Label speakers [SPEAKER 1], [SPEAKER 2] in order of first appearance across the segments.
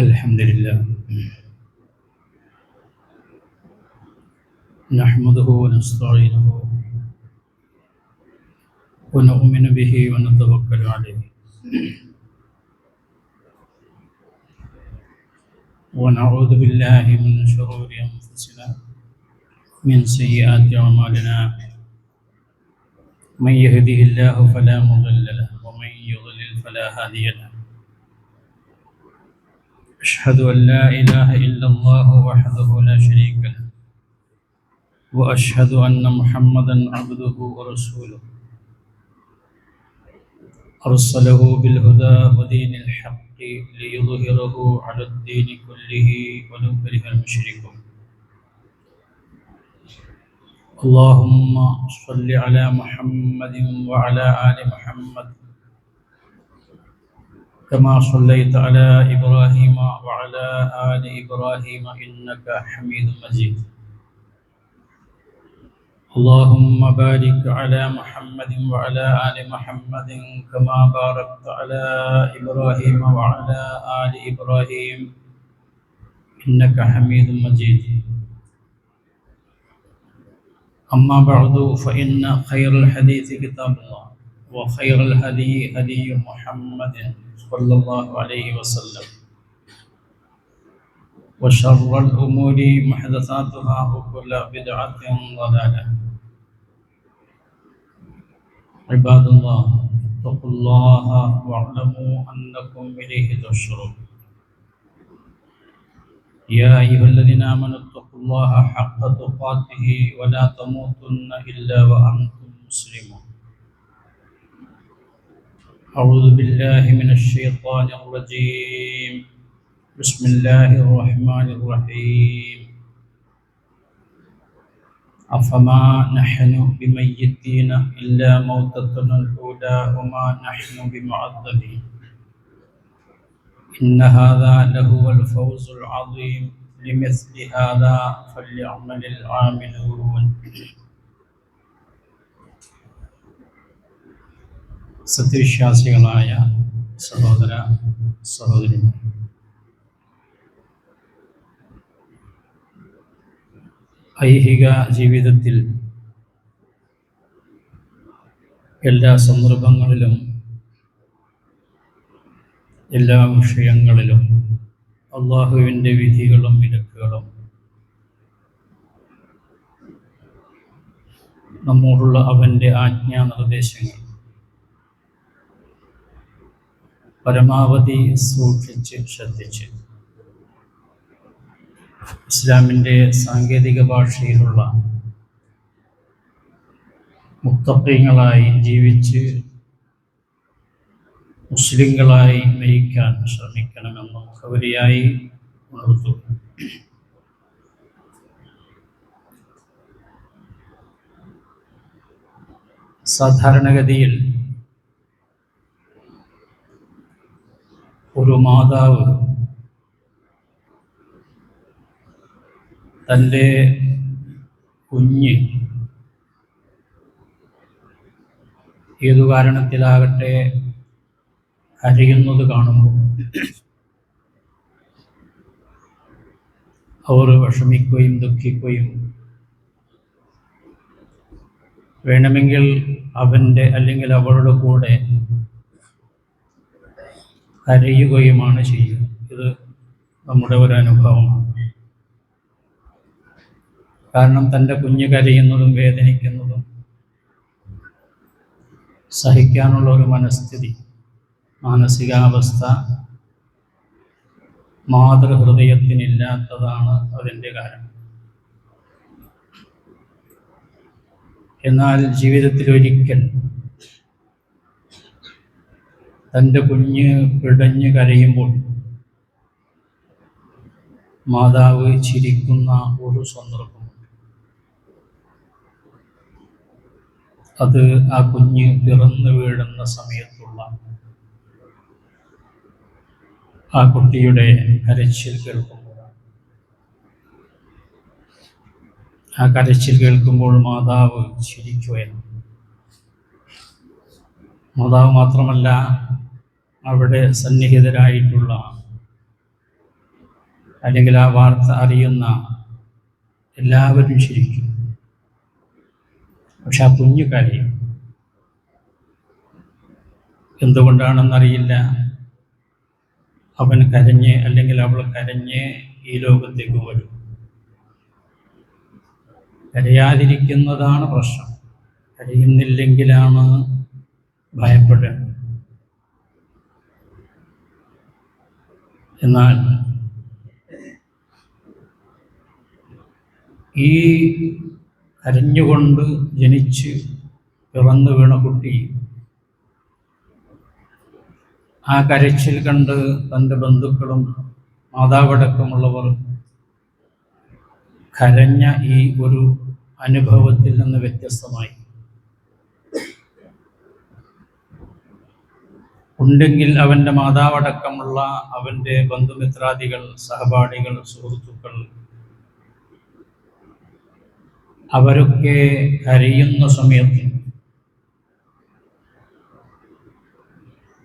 [SPEAKER 1] الحمد لله نحمده ونستعينه ونؤمن به ونتوكل عليه ونعوذ بالله من شرور أنفسنا من سيئات أعمالنا من يهده الله فلا مضل له ومن يضلل فلا هادي له أشهد أن لا إله إلا الله وحده لا شريك له وأشهد أن محمدا عبده ورسوله أرسله بالهدى ودين الحق ليظهره على الدين كله ولو كره المشركون اللهم صل على محمد وعلى آل محمد كما صليت على إبراهيم وعلى آل إبراهيم إنك حميد مجيد اللهم بارك على محمد وعلى آل محمد كما باركت على إبراهيم وعلى آل إبراهيم إنك حميد مجيد أما بعد فإن خير الحديث كتاب الله وخير الهدي هدي محمد صلى الله عليه وسلم وشر الأمور محدثاتها وكل بدعة ضلالة عباد الله اتقوا الله واعلموا أنكم إليه تحشرون يا أيها الذين آمنوا اتقوا الله حق تقاته ولا تموتن إلا وأنتم مسلمون أعوذ بالله من الشيطان الرجيم بسم الله الرحمن الرحيم أفما نحن بميتين إلا موتتنا الأولى وما نحن بمعذبين إن هذا لهو الفوز العظيم لمثل هذا فليعمل العاملون സത്യവിശ്വാസികളായ സഹോദര സഹോദരിമാർ, ഐഹിക ജീവിതത്തിൽ എല്ലാ സന്ദർഭങ്ങളിലും എല്ലാ വിഷയങ്ങളിലും അള്ളാഹുവിൻ്റെ വിധികളും വിലക്കുകളും നമ്മോടുള്ള അവൻ്റെ ആജ്ഞാനിർദ്ദേശങ്ങൾ പരമാവധി സൂക്ഷിച്ച് ശ്രദ്ധിച്ച് ഇസ്ലാമിൻ്റെ സാങ്കേതിക ഭാഷയിലുള്ള മുത്തഖീങ്ങളായി ജീവിച്ച് മുസ്ലിങ്ങളായി നയിക്കാൻ ശ്രമിക്കണമെന്ന് മുഖവരിയായി ഉണർത്തു. സാധാരണഗതിയിൽ ഒരു മാതാവ് തൻ്റെ കുഞ്ഞ് ഏതു കാരണത്തിലാകട്ടെ കരയുന്നത് കാണുമ്പോൾ അവർ വിഷമിക്കുകയും ദുഃഖിക്കുകയും വേണമെങ്കിൽ അവൻ്റെ അല്ലെങ്കിൽ അവളുടെ കൂടെ കരയുകയുമാണ് ചെയ്യുക. ഇത് നമ്മുടെ ഒരു അനുഭവമാണ്. കാരണം തൻ്റെ കുഞ്ഞ് കരയുന്നതും വേദനിക്കുന്നതും സഹിക്കാനുള്ള ഒരു മനസ്ഥിതി, മാനസികാവസ്ഥ മാതൃഹൃദയത്തിനില്ലാത്തതാണ് അതിൻ്റെ കാരണം. എന്നാൽ ജീവിതത്തിൽ ഒരിക്കൽ തൻ്റെ കുഞ്ഞ് പിടഞ്ഞ് കരയുമ്പോൾ മാതാവ് ചിരിക്കുന്ന ഒരു സന്ദർഭം, അത് ആ കുഞ്ഞ് പിറന്നു വീഴുന്ന സമയത്തുള്ള ആ കുട്ടിയുടെ കരച്ചിൽ കേൾക്കുമ്പോഴാണ്. ആ കരച്ചിൽ കേൾക്കുമ്പോൾ മാതാവ് ചിരിക്കുകയാണ്. മാതാവ് മാത്രമല്ല, അവിടെ സന്നിഹിതരായിട്ടുള്ള അല്ലെങ്കിൽ ആ വാർത്ത അറിയുന്ന എല്ലാവരും ചിരിക്കും. പക്ഷെ ആ കുഞ്ഞു കരയും. എന്തുകൊണ്ടാണെന്നറിയില്ല. അവൻ കരഞ്ഞ് അല്ലെങ്കിൽ അവൾ കരഞ്ഞ് ഈ ലോകത്തേക്ക് വരും. കരയാതിരിക്കുന്നതാണ് പ്രശ്നം, കരയുന്നില്ലെങ്കിലാണ് ഭയപ്പെടേണ്ടത്. എന്നാൽ ഈ കരഞ്ഞുകൊണ്ട് ജനിച്ച് പിറന്നു വീണ കുട്ടി ആ കരച്ചിൽ കണ്ട് തൻ്റെ ബന്ധുക്കളും മാതാവടക്കമുള്ളവർ കരഞ്ഞ ഈ ഒരു അനുഭവത്തിൽ നിന്ന് വ്യത്യസ്തമായി ഉണ്ടെങ്കിൽ അവൻ്റെ മാതാവടക്കമുള്ള അവൻ്റെ ബന്ധുമിത്രാദികൾ, സഹപാഠികൾ, സുഹൃത്തുക്കൾ അവരൊക്കെ കരയുന്ന സമയത്ത്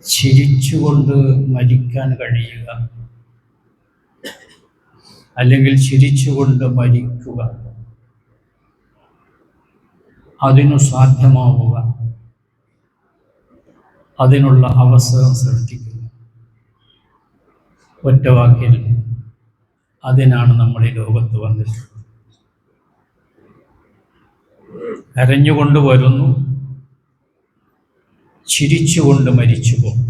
[SPEAKER 1] ചിരിച്ചുകൊണ്ട് മരിക്കാൻ കഴിയുക, അല്ലെങ്കിൽ ചിരിച്ചുകൊണ്ട് മരിക്കുക, അതിനു സാധ്യമാവുക, അതിനുള്ള അവസരം സൃഷ്ടിക്കുക. ഒറ്റവാക്കിൽ അതിനാണ് നമ്മൾ ഈ ലോകത്ത് വന്നിട്ടുള്ളത്. കരഞ്ഞുകൊണ്ട് വരുന്നു, ചിരിച്ചുകൊണ്ട് മരിച്ചു പോകും.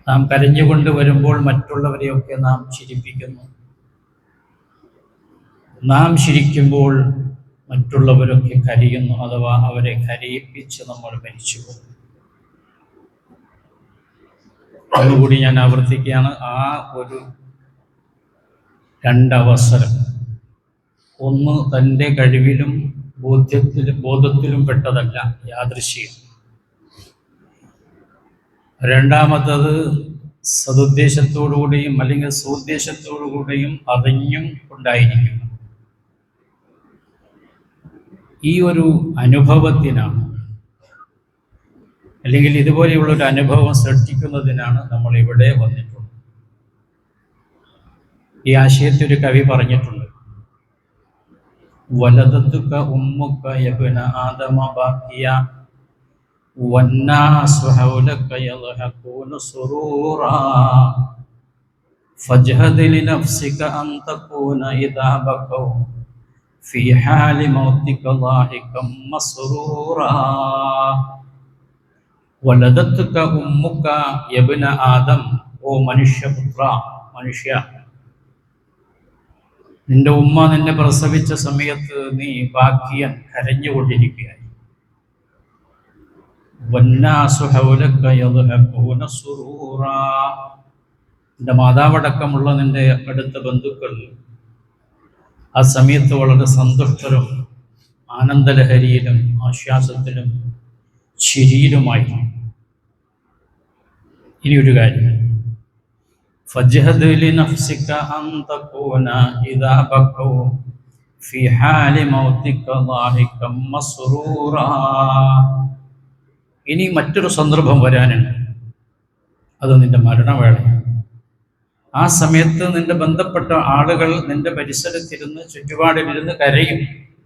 [SPEAKER 1] നാം കരഞ്ഞുകൊണ്ട് വരുമ്പോൾ മറ്റുള്ളവരെയൊക്കെ നാം ചിരിപ്പിക്കുന്നു. നാം ചിരിക്കുമ്പോൾ മറ്റുള്ളവരൊക്കെ കരയുന്നു, അഥവാ അവരെ കരയിപ്പിച്ച് നമ്മൾ മരിച്ചു പോകും. അതുകൂടി ഞാൻ ആവർത്തിക്കുകയാണ്. ആ ഒരു രണ്ടവസരം, ഒന്ന് തൻ്റെ കഴിവിലും ബോധത്തിലും പെട്ടതല്ല, യാദൃശ്യം. രണ്ടാമത്തത് സതുദ്ദേശത്തോടുകൂടിയും അല്ലെങ്കിൽ സുദ്ദേശത്തോടുകൂടിയും അറിഞ്ഞും ഉണ്ടായിരിക്കുന്നു. ഈ ഒരു അനുഭവത്തിനാണ്, അല്ലെങ്കിൽ ഇതുപോലെയുള്ള ഒരു അനുഭവം സൃഷ്ടിക്കുന്നതിനാണ് നമ്മൾ ഇവിടെ വന്നിട്ടുള്ളത്. ഈ ആശയത്തിൽ ഒരു കവി പറഞ്ഞിട്ടുണ്ട്: വലദതുക ഉമ്മുക യബ്ന ആദമ ബാക്കിയ വന്നാസു ഹൗലക യദ്ഹഖൂന സുറൂറാ ഫജ്ഹദ് ലിനഫ്സിക അൻ തകൂന ഇദാ ബഖൗ ഫീ ഹാലി മൗതിക ളാഹികം മസ്റൂറാ. വലദതുക ഉമ്മുക യബ്ന ആദം, ഓ മനുഷ്യപുത്ര, മനുഷ്യ, നിന്റെ ഉമ്മ നിന്നെ പ്രസവിച്ച സമയത്ത് നീ ബാക്കിയൻ കരഞ്ഞുകൊണ്ടിരിക്കുകയായി. വന്നാസു ഹൗലക യദ്ഹഖൂന സുറൂറാ, നിന്റെ മാതാവടക്കമുള്ള നിന്റെ അടുത്ത ബന്ധുക്കൾ ആ സമയത്ത് വളരെ സന്തുഷ്ടരും ആനന്ദലഹരിയിലും ആശ്വാസത്തിലും ചിരിയിലുമായി. ഇനിയൊരു കാര്യം, ഫജ്ഹദ് ലിനഫ്സിക അൻ തകൂന ഇദാ ബഖൗ ഫീ ഹാലി മൗതിക ളാഹികം മസ്റൂറാ. ഇനി മറ്റൊരു സന്ദർഭം വരാനുണ്ട്, അത് നിന്റെ മരണവേളയാണ്. ആ സമയത്ത് നിന്റെ ബന്ധപ്പെട്ട ആളുകൾ നിന്റെ പരിസരത്തിരുന്ന്, ചുറ്റുപാടിലിരുന്ന് കരയും,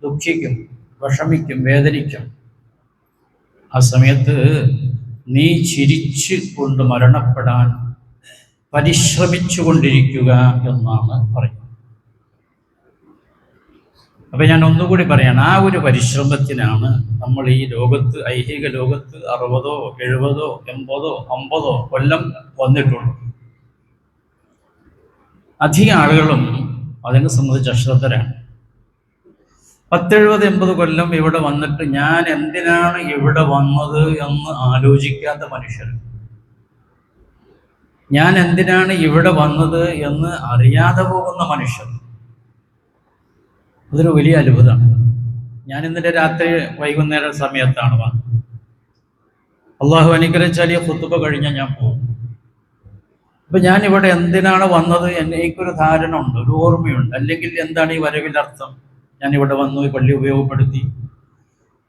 [SPEAKER 1] ദുഃഖിക്കും, വിഷമിക്കും, വേദനിക്കും. ആ സമയത്ത് നീ ചിരിച്ചു കൊണ്ട് മരണപ്പെടാൻ പരിശ്രമിച്ചു കൊണ്ടിരിക്കുക എന്നാണ് പറയുന്നത്. അപ്പൊ ഞാൻ ഒന്നുകൂടി പറയാണ്, ആ ഒരു പരിശ്രമത്തിനാണ് നമ്മൾ ഈ ലോകത്ത്, ഐഹിക ലോകത്ത് 60, 70, 80, 50 കൊല്ലം വന്നിട്ടുള്ളൂ. അധികം ആളുകളും അതിനെ സംബന്ധിച്ച് അശ്രദ്ധരാണ്. 10, 70, 80 കൊല്ലം ഇവിടെ വന്നിട്ട് ഞാൻ എന്തിനാണ് ഇവിടെ വന്നത് എന്ന് ആലോചിക്കാത്ത മനുഷ്യർ, ഞാൻ എന്തിനാണ് ഇവിടെ വന്നത് എന്ന് അറിയാതെ പോകുന്ന മനുഷ്യർ, അതൊരു വലിയ അത്ഭുതമാണ്. ഞാൻ ഇന്നലെ രാത്രി വൈകുന്നേര സമയത്താണ് വന്നത്. അള്ളാഹു അനുഗ്രഹിച്ചാൽ ഈ ഖുതുബ കഴിഞ്ഞാൽ ഞാൻ പോകും. അപ്പൊ ഞാൻ ഇവിടെ എന്തിനാണ് വന്നത് എനിക്കൊരു ധാരണ ഉണ്ട്, ഒരു ഓർമ്മയുണ്ട്. അല്ലെങ്കിൽ എന്താണ് ഈ വരവിൻ്റെ അർത്ഥം? ഞാൻ ഇവിടെ വന്നു, ഈ പള്ളി ഉപയോഗപ്പെടുത്തി,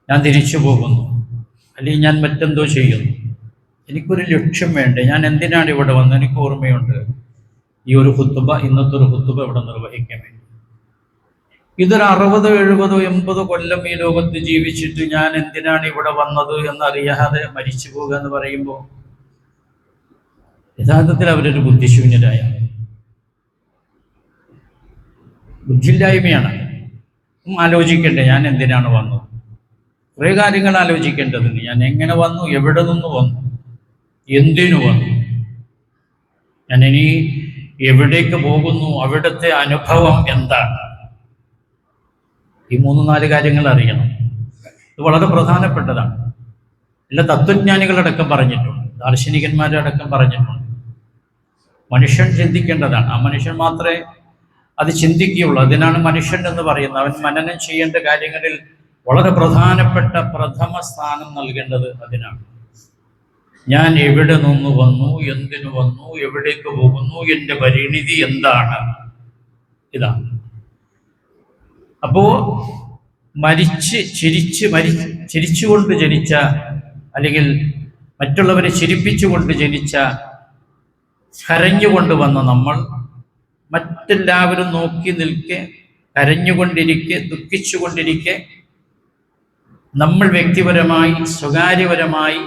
[SPEAKER 1] ഞാൻ തിരിച്ചു പോകുന്നു, അല്ലെങ്കിൽ ഞാൻ മറ്റെന്തോ ചെയ്യുന്നു. എനിക്കൊരു ലക്ഷ്യം വേണ്ടേ, ഞാൻ എന്തിനാണ് ഇവിടെ വന്നത്? എനിക്ക് ഓർമ്മയുണ്ട് ഈ ഒരു ഖുത്ബ, ഇന്നത്തെ ഒരു ഖുത്ബ ഇവിടെ നിർവഹിക്കാൻ വേണ്ടി. ഇതൊരു 60, 70, 80 കൊല്ലം ഈ ലോകത്ത് ജീവിച്ചിട്ട് ഞാൻ എന്തിനാണ് ഇവിടെ വന്നത് എന്നറിയാതെ മരിച്ചു പോകുക എന്ന് പറയുമ്പോൾ യഥാർത്ഥത്തിൽ അവരൊരു ബുദ്ധിശൂന്യരായ, ബുദ്ധിയില്ലായ്മയാണ്. ആലോചിക്കണ്ടേ ഞാൻ എന്തിനാണ് വന്നത്? കുറേ കാര്യങ്ങൾ ആലോചിക്കേണ്ടതുണ്ട്. ഞാൻ എങ്ങനെ വന്നു, എവിടെ നിന്ന് വന്നു, എന്തിനു വന്നു, ഞാൻ ഇനി എവിടേക്ക് പോകുന്നു, അവിടുത്തെ അനുഭവം എന്താണ്? ഈ 3-4 കാര്യങ്ങൾ അറിയണം. ഇത് വളരെ പ്രധാനപ്പെട്ടതാണ്. എല്ലാ തത്വജ്ഞാനികളടക്കം പറഞ്ഞിട്ടുണ്ട്, ദാർശനികന്മാരടക്കം പറഞ്ഞിട്ടുണ്ട്. മനുഷ്യൻ ചിന്തിക്കേണ്ടതാണ്. ആ മനുഷ്യൻ മാത്രമേ അത് ചിന്തിക്കുകയുള്ളൂ. അതിനാണ് മനുഷ്യൻ എന്ന് പറയുന്നത്. അവൻ മനനം ചെയ്യേണ്ട കാര്യങ്ങളിൽ വളരെ പ്രധാനപ്പെട്ട പ്രഥമ സ്ഥാനം നൽകേണ്ടത് അതിനാണ്. ഞാൻ എവിടെ നിന്ന് വന്നു, എന്തിനു വന്നു, എവിടേക്ക് പോകുന്നു, എൻ്റെ പരിണിതി എന്താണ്? ഇതാണ്. അപ്പോ ചിരിച്ചുകൊണ്ട് ജനിച്ച, അല്ലെങ്കിൽ മറ്റുള്ളവരെ ചിരിപ്പിച്ചുകൊണ്ട് ജനിച്ച, കരഞ്ഞുകൊണ്ട് വന്ന നമ്മൾ മറ്റെല്ലാവരും നോക്കി നിൽക്കെ, കരഞ്ഞുകൊണ്ടിരിക്കെ, ദുഃഖിച്ചുകൊണ്ടിരിക്കെ, നമ്മൾ വ്യക്തിപരമായി സ്വകാര്യപരമായി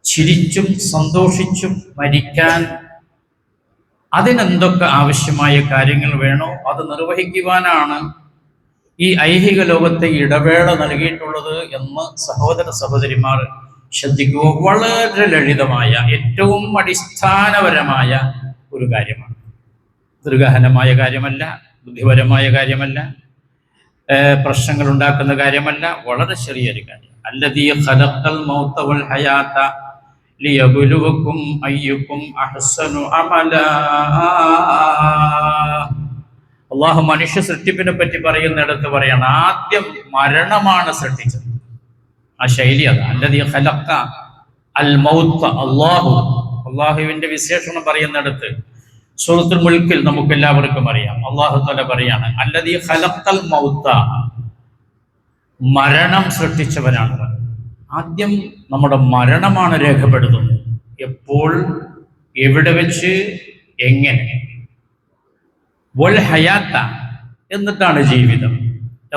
[SPEAKER 1] ചിരിച്ചും സന്തോഷിച്ചും മരിക്കാൻ അതിനെന്തൊക്കെ ആവശ്യമായ കാര്യങ്ങൾ വേണോ അത് നിർവഹിക്കുവാനാണ് ഈ ഐഹിക ലോകത്തെ ഇടവേള നൽകിയിട്ടുള്ളത് എന്ന് സഹോദര സഹോദരിമാർ ശ്രദ്ധിക്കുക. വളരെ ലളിതമായ, ഏറ്റവും അടിസ്ഥാനപരമായ ഒരു കാര്യമാണ്. ദീർഘഹനമായ കാര്യമല്ല, ബുദ്ധിപരമായ കാര്യമല്ല, പ്രശ്നങ്ങൾ ഉണ്ടാക്കുന്ന കാര്യമല്ല, വളരെ ചെറിയൊരു കാര്യം. അല്ലദീ ഖലഖൽ മൗത വൽ ഹയാത ലിയബ്ലുവകും അയ്യുക്കും അഹ്സനു അമലാ. അള്ളാഹു മനുഷ്യ സൃഷ്ടിപ്പിനെ പറ്റി പറയുന്നിടത്ത് പറയാണ്, ആദ്യം മരണമാണ് സൃഷ്ടിച്ചത്. ആ ശൈലി അത്. അല്ലദീ ഖലഖ അൽ മൗത. അള്ളാഹുവിന്റെ വിശേഷണം പറയുന്നിടത്ത് സൂറത്തുൽ മുൽക്കിൽ നമുക്ക് എല്ലാവർക്കും അറിയാം, അള്ളാഹു തആല പറയാണ് അല്ലദീ ഖലഖൽ മൗത, മരണം സൃഷ്ടിച്ചവനാണ്. ആദ്യം നമ്മുടെ മരണമാണ് രേഖപ്പെടുത്തുന്നത്. എപ്പോൾ, എവിടെ വെച്ച്, എങ്ങനെ. വൽ ഹയാത്ത, എന്നിട്ടാണ് ജീവിതം.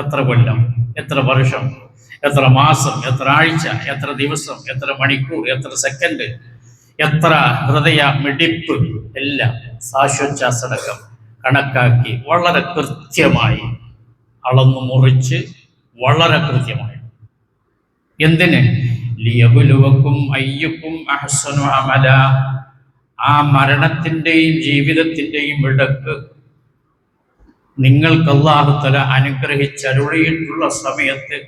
[SPEAKER 1] എത്ര കൊല്ലം, എത്ര വർഷം, എത്ര മാസം, എത്ര ആഴ്ച, എത്ര ദിവസം, എത്ര മണിക്കൂർ, എത്ര സെക്കൻഡ്, എത്ര ഹൃദയ മിടിപ്പ്, എല്ലാം ശ്വാസോച്ഛ്വാസടക്കം കണക്കാക്കി വളരെ കൃത്യമായി അളന്നു മുറിച്ച്, വളരെ കൃത്യമായി. എന്തിന്? ലിയബ്ലുവകും അയ്യുക്കും അഹ്സനു അമല. ആ മരണത്തിൻ്റെയും ജീവിതത്തിൻ്റെയും ഇടക്ക് നിങ്ങൾക്ക് അല്ലാഹു തആല അനുഗ്രഹിച്ചരുളിയിട്ടുള്ള സമയത്ത്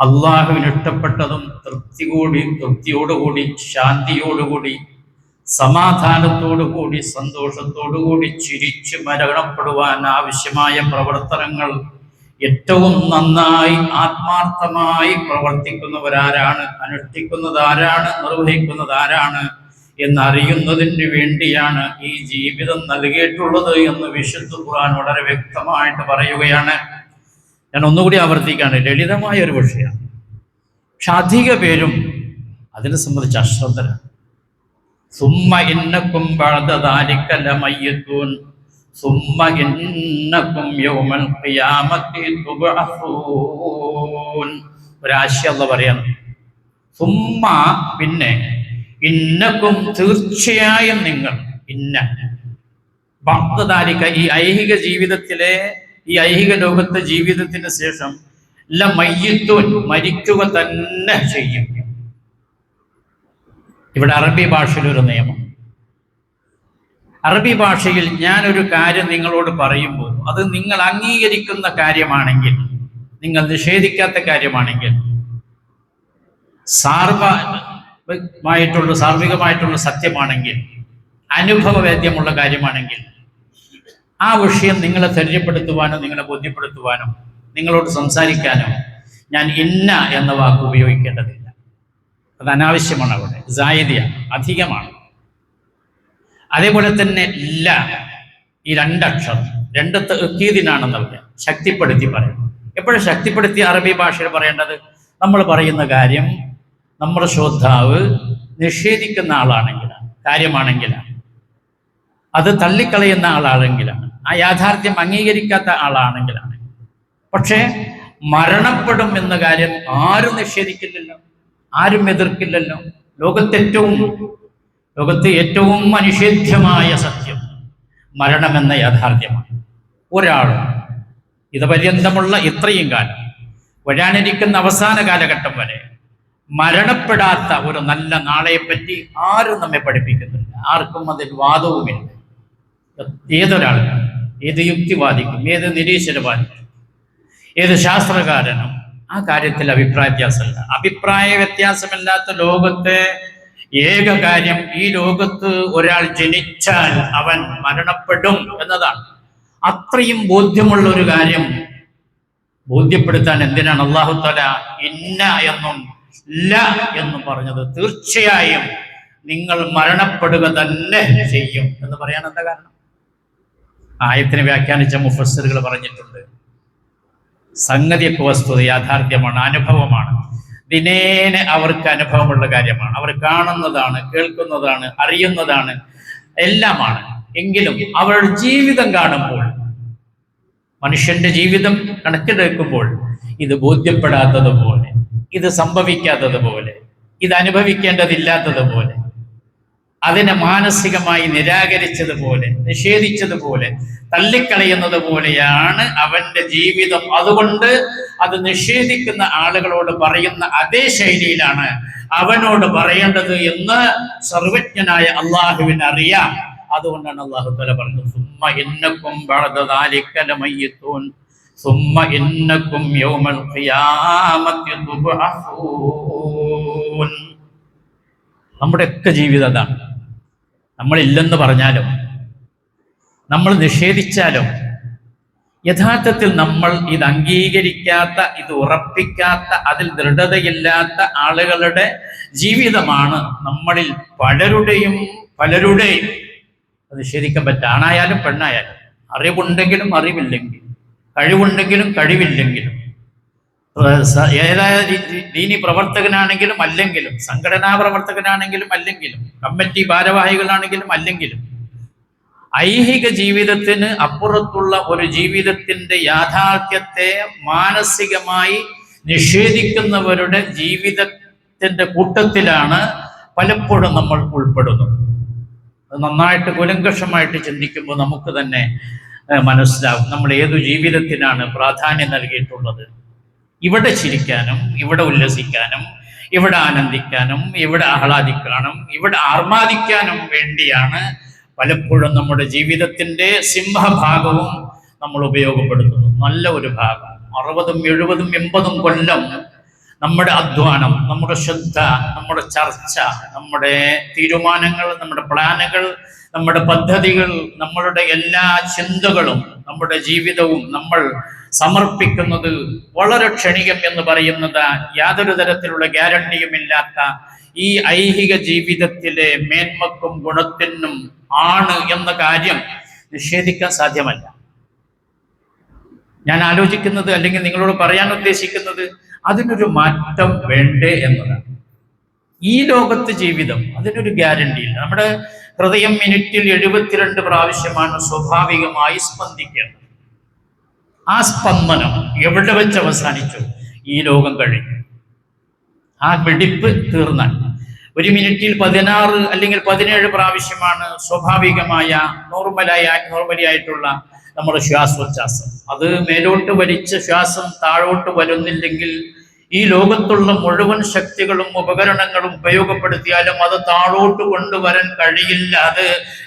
[SPEAKER 1] അള്ളാഹുവിന് ഇഷ്ടപ്പെട്ടതും തൃപ്തിയോടുകൂടി, ശാന്തിയോടുകൂടി, സമാധാനത്തോടുകൂടി, സന്തോഷത്തോടുകൂടി ചിരിച്ച് മരണപ്പെടുവാൻ ആവശ്യമായ പ്രവർത്തനങ്ങൾ ഏറ്റവും നന്നായി ആത്മാർത്ഥമായി പ്രവർത്തിക്കുന്നവരാരാണ്, അനുഷ്ഠിക്കുന്നതാരാണ്, നിർവഹിക്കുന്നതാരാണ് എന്നറിയുന്നതിന് വേണ്ടിയാണ് ഈ ജീവിതം നൽകിയിട്ടുള്ളത് എന്ന് വിശുദ്ധ ഖുർആൻ വളരെ വ്യക്തമായിട്ട് പറയുകയാണ്. ഞാൻ ഒന്നുകൂടി ആവർത്തിക്കുകയാണ്, ലളിതമായ ഒരു വിഷയമാണ്. പക്ഷെ അധിക പേരും അതിനെ സംബന്ധിച്ച് അശ്രദ്ധരാണ്. സുമ്മ ഇന്നക്കും ബഅദ ദാലിക ലമയ്യിതൂൻ സുമ്മ ഇന്നക്കും യൗമൽ ഖിയാമത്തി തുബ്അസൂൻ. ഒരാശയം അല്ലാഹു പറയാണ്, സുമ്മ, പിന്നെ, ഇന്നക്കും, തീർച്ചയായും നിങ്ങൾ, ഇന്ന ബഅദ ദാലിക, ഈ ഐഹിക ജീവിതത്തിലെ, ഈ ഐഹിക ലോകത്തെ ജീവിതത്തിന് ശേഷം ലമയ്യിതൂൻ, മരിക്കുക തന്നെ ചെയ്യും. ഇവിടെ അറബി ഭാഷയിൽ ഒരു നിയമം. അറബി ഭാഷയിൽ ഞാനൊരു കാര്യം നിങ്ങളോട് പറയുമ്പോൾ അത് നിങ്ങൾ അംഗീകരിക്കുന്ന കാര്യമാണെങ്കിൽ, നിങ്ങൾ നിഷേധിക്കാത്ത കാര്യമാണെങ്കിൽ, സാർവികമായിട്ടുള്ള സത്യമാണെങ്കിൽ, അനുഭവവേദ്യമുള്ള കാര്യമാണെങ്കിൽ, ആ വിഷയം നിങ്ങളെ പരിചയപ്പെടുത്തുവാനോ നിങ്ങളെ ബോധ്യപ്പെടുത്തുവാനോ നിങ്ങളോട് സംസാരിക്കാനോ ഞാൻ ഇന്ന എന്ന വാക്ക് ഉപയോഗിക്കേണ്ടതില്ല. അത് അനാവശ്യമാണ്. അവിടെ സായിദിയാണ്, അധികമാണ്. അതേപോലെ തന്നെ ല, ഈ രണ്ടക്ഷരം, രണ്ട് തഅ്കീദിനാണെന്ന് പറയാം, ശക്തിപ്പെടുത്തി പറയണം. എപ്പോഴും ശക്തിപ്പെടുത്തി അറബി ഭാഷയിൽ പറയേണ്ടത്, നമ്മൾ പറയുന്ന കാര്യം നമ്മുടെ ശ്രോതാവ് നിഷേധിക്കുന്ന ആളാണെങ്കിലാണ്, കാര്യമാണെങ്കിലാണ്, അത് തള്ളിക്കളയുന്ന ആളാണെങ്കിലാണ്, ആ യാഥാർത്ഥ്യം അംഗീകരിക്കാത്ത ആളാണെങ്കിലാണ്. പക്ഷേ മരണപ്പെടും എന്ന കാര്യം ആരും നിഷേധിക്കില്ലല്ലോ, ആരും എതിർക്കില്ലല്ലോ. ലോകത്ത് ഏറ്റവും അനിഷേധ്യമായ സത്യം മരണമെന്ന യാഥാർത്ഥ്യമാണ്. ഒരാളും ഇതുപര്യന്തമുള്ള ഇത്രയും കാലം, വരാനിരിക്കുന്ന അവസാന കാലഘട്ടം വരെ മരണപ്പെടാത്ത ഒരു നല്ല നാളെപ്പറ്റി ആരും നമ്മെ പഠിപ്പിക്കുന്നില്ല. ആർക്കും അതിൽ വാദവുമില്ല. ഏതൊരാൾക്കും, ഏത് യുക്തിവാദിക്കും, ഏത് നിരീശ്വരവാദിക്കും, ഏത് ശാസ്ത്രകാരനും ആ കാര്യത്തിൽ അഭിപ്രായ വ്യത്യാസമില്ല. അഭിപ്രായ വ്യത്യാസമില്ലാത്ത ലോകത്തെ ഏക കാര്യം, ഈ ലോകത്ത് ഒരാൾ ജനിച്ചാൽ അവൻ മരണപ്പെടും എന്നതാണ്. അത്രയും ബോധ്യമുള്ള ഒരു കാര്യം ബോധ്യപ്പെടുത്താൻ എന്തിനാണ് അല്ലാഹു തആല ഇന്ന എന്നും ല എന്നും പറഞ്ഞത്? തീർച്ചയായും നിങ്ങൾ മരണപ്പെടുക തന്നെ ചെയ്യും എന്ന് പറയാൻ എന്താ കാരണം? ആയത്തിനെ വ്യാഖ്യാനിച്ച മുഫസ്സിറുകൾ പറഞ്ഞിട്ടുണ്ട്, സംഗതിയൊക്കെ വസ്തുത, യാഥാർത്ഥ്യമാണ്, അനുഭവമാണ്. ദിനേന അവർക്ക് അനുഭവമുള്ള കാര്യമാണ്. അവർ കാണുന്നതാണ്, കേൾക്കുന്നതാണ്, അറിയുന്നതാണ്, എല്ലാമാണ്. എങ്കിലും അവരുടെ ജീവിതം കാണുമ്പോൾ, മനുഷ്യന്റെ ജീവിതം കണക്കിലെടുക്കുമ്പോൾ, ഇത് ബോധ്യപ്പെടാത്തതുപോലെ, ഇത് സംഭവിക്കാത്തതുപോലെ, ഇത് അനുഭവിക്കേണ്ടതില്ലാത്തതുപോലെ, അതിനെ മാനസികമായി നിരാകരിച്ചതുപോലെ, നിഷേധിച്ചതുപോലെ, തള്ളിക്കളയുന്നത് പോലെയാണ് അവന്റെ ജീവിതം. അതുകൊണ്ട് അത് നിഷേധിക്കുന്ന ആളുകളോട് പറയുന്ന അതേ ശൈലിയിലാണ് അവനോട് പറയേണ്ടത് എന്ന് സർവജ്ഞനായ അള്ളാഹുവിന് അറിയാം. അതുകൊണ്ടാണ് അല്ലാഹു തആല പറഞ്ഞത്, സുമ്മ ഇന്നക്കും ബഅദ ദാലിക ലമയ്യിതൂൻ സുമ്മ ഇന്നക്കും യൗമൽ ഖിയാമത്തി തുബ്അസൂൻ. നമ്മുടെയൊക്കെ ജീവിതം അതാണ്. നമ്മളില്ലെന്ന് പറഞ്ഞാലും, നമ്മൾ നിഷേധിച്ചാലും, യഥാർത്ഥത്തിൽ നമ്മൾ ഇത് അംഗീകരിക്കാത്ത, ഇത് ഉറപ്പിക്കാത്ത, അതിൽ ദൃഢതയില്ലാത്ത ആളുകളുടെ ജീവിതമാണ് നമ്മളിൽ പലരുടെയും നിഷേധിക്കാൻ പറ്റുക. ആണായാലും പെണ്ണായാലും, അറിവുണ്ടെങ്കിലും അറിവില്ലെങ്കിലും, കഴിവുണ്ടെങ്കിലും കഴിവില്ലെങ്കിലും, ഏതായ ദീനി പ്രവർത്തകനാണെങ്കിലും അല്ലെങ്കിലും, സംഘടനാ പ്രവർത്തകനാണെങ്കിലും അല്ലെങ്കിലും, കമ്മിറ്റി ഭാരവാഹികളാണെങ്കിലും അല്ലെങ്കിലും, ഐഹിക ജീവിതത്തിന് അപ്പുറത്തുള്ള ഒരു ജീവിതത്തിന്റെ യാഥാർത്ഥ്യത്തെ മാനസികമായി നിഷേധിക്കുന്നവരുടെ ജീവിതത്തിന്റെ കൂട്ടത്തിലാണ് പലപ്പോഴും നമ്മൾ ഉൾപ്പെടുന്നത്. അത് നന്നായിട്ട് കൂലങ്കഷമായിട്ട് ചിന്തിക്കുമ്പോൾ നമുക്ക് തന്നെ മനസ്സിലാവും നമ്മൾ ഏതു ജീവിതത്തിനാണ് പ്രാധാന്യം നൽകിയിട്ടുള്ളത്. ഇവിടെ ചിരിക്കാനും, ഇവിടെ ഉല്ലസിക്കാനും, ഇവിടെ ആനന്ദിക്കാനും, ഇവിടെ ആഹ്ലാദിക്കാനും, ഇവിടെ ആർമാദിക്കാനും വേണ്ടിയാണ് പലപ്പോഴും നമ്മുടെ ജീവിതത്തിന്റെ സിംഹഭാഗവും നമ്മൾ ഉപയോഗപ്പെടുത്തുന്നു. നല്ല ഒരു ഭാഗം 60, 70, 80 കൊല്ലം നമ്മുടെ അധ്വാനം, നമ്മുടെ ശ്രദ്ധ, നമ്മുടെ ചർച്ച, നമ്മുടെ തീരുമാനങ്ങൾ, നമ്മുടെ പ്ലാനുകൾ, നമ്മുടെ പദ്ധതികൾ, നമ്മളുടെ എല്ലാ ചിന്തകളും, നമ്മുടെ ജീവിതവും നമ്മൾ സമർപ്പിക്കുന്നത് വളരെ ക്ഷണികം എന്ന് പറയുന്നത് യാതൊരു തരത്തിലുള്ള ഗ്യാരണ്ടിയുമില്ലാത്ത ഈ ഐഹിക ജീവിതത്തിലെ മേന്മക്കും ഗുണത്തിനും ആണ് എന്ന കാര്യം നിഷേധിക്കാൻ സാധ്യമല്ല. ഞാൻ ആലോചിക്കുന്നത്, അല്ലെങ്കിൽ നിങ്ങളോട് പറയാൻ ഉദ്ദേശിക്കുന്നത്, അതിനൊരു മാറ്റം വേണ്ടേ എന്നതാണ്. ഈ ലോകത്ത് ജീവിതം, അതിനൊരു ഗ്യാരണ്ടിയില്ല. നമ്മുടെ ഹൃദയം മിനിറ്റിൽ 72 പ്രാവശ്യമാണ് സ്വാഭാവികമായി സ്പന്ദിക്കേണ്ടത്. ആ സ്പന്ദനം എവിടെ വെച്ച് അവസാനിച്ചു? ഈ ലോകം കഴിഞ്ഞു. ആ വെടിപ്പ് തീർന്നാൽ ഒരു മിനിറ്റിൽ 16 അല്ലെങ്കിൽ 17 പ്രാവശ്യമാണ് സ്വാഭാവികമായ നോർമലി ആയിട്ടുള്ള നമ്മുടെ ശ്വാസോച്ഛ്വാസം. അത് മേലോട്ട് വലിച്ച ശ്വാസം താഴോട്ട് വരുന്നില്ലെങ്കിൽ ഈ ലോകത്തുള്ള മുഴുവൻ ശക്തികളും ഉപകരണങ്ങളും ഉപയോഗപ്പെടുത്തിയാലും അത് താഴോട്ട് കൊണ്ടുവരാൻ കഴിയില്ല. അത്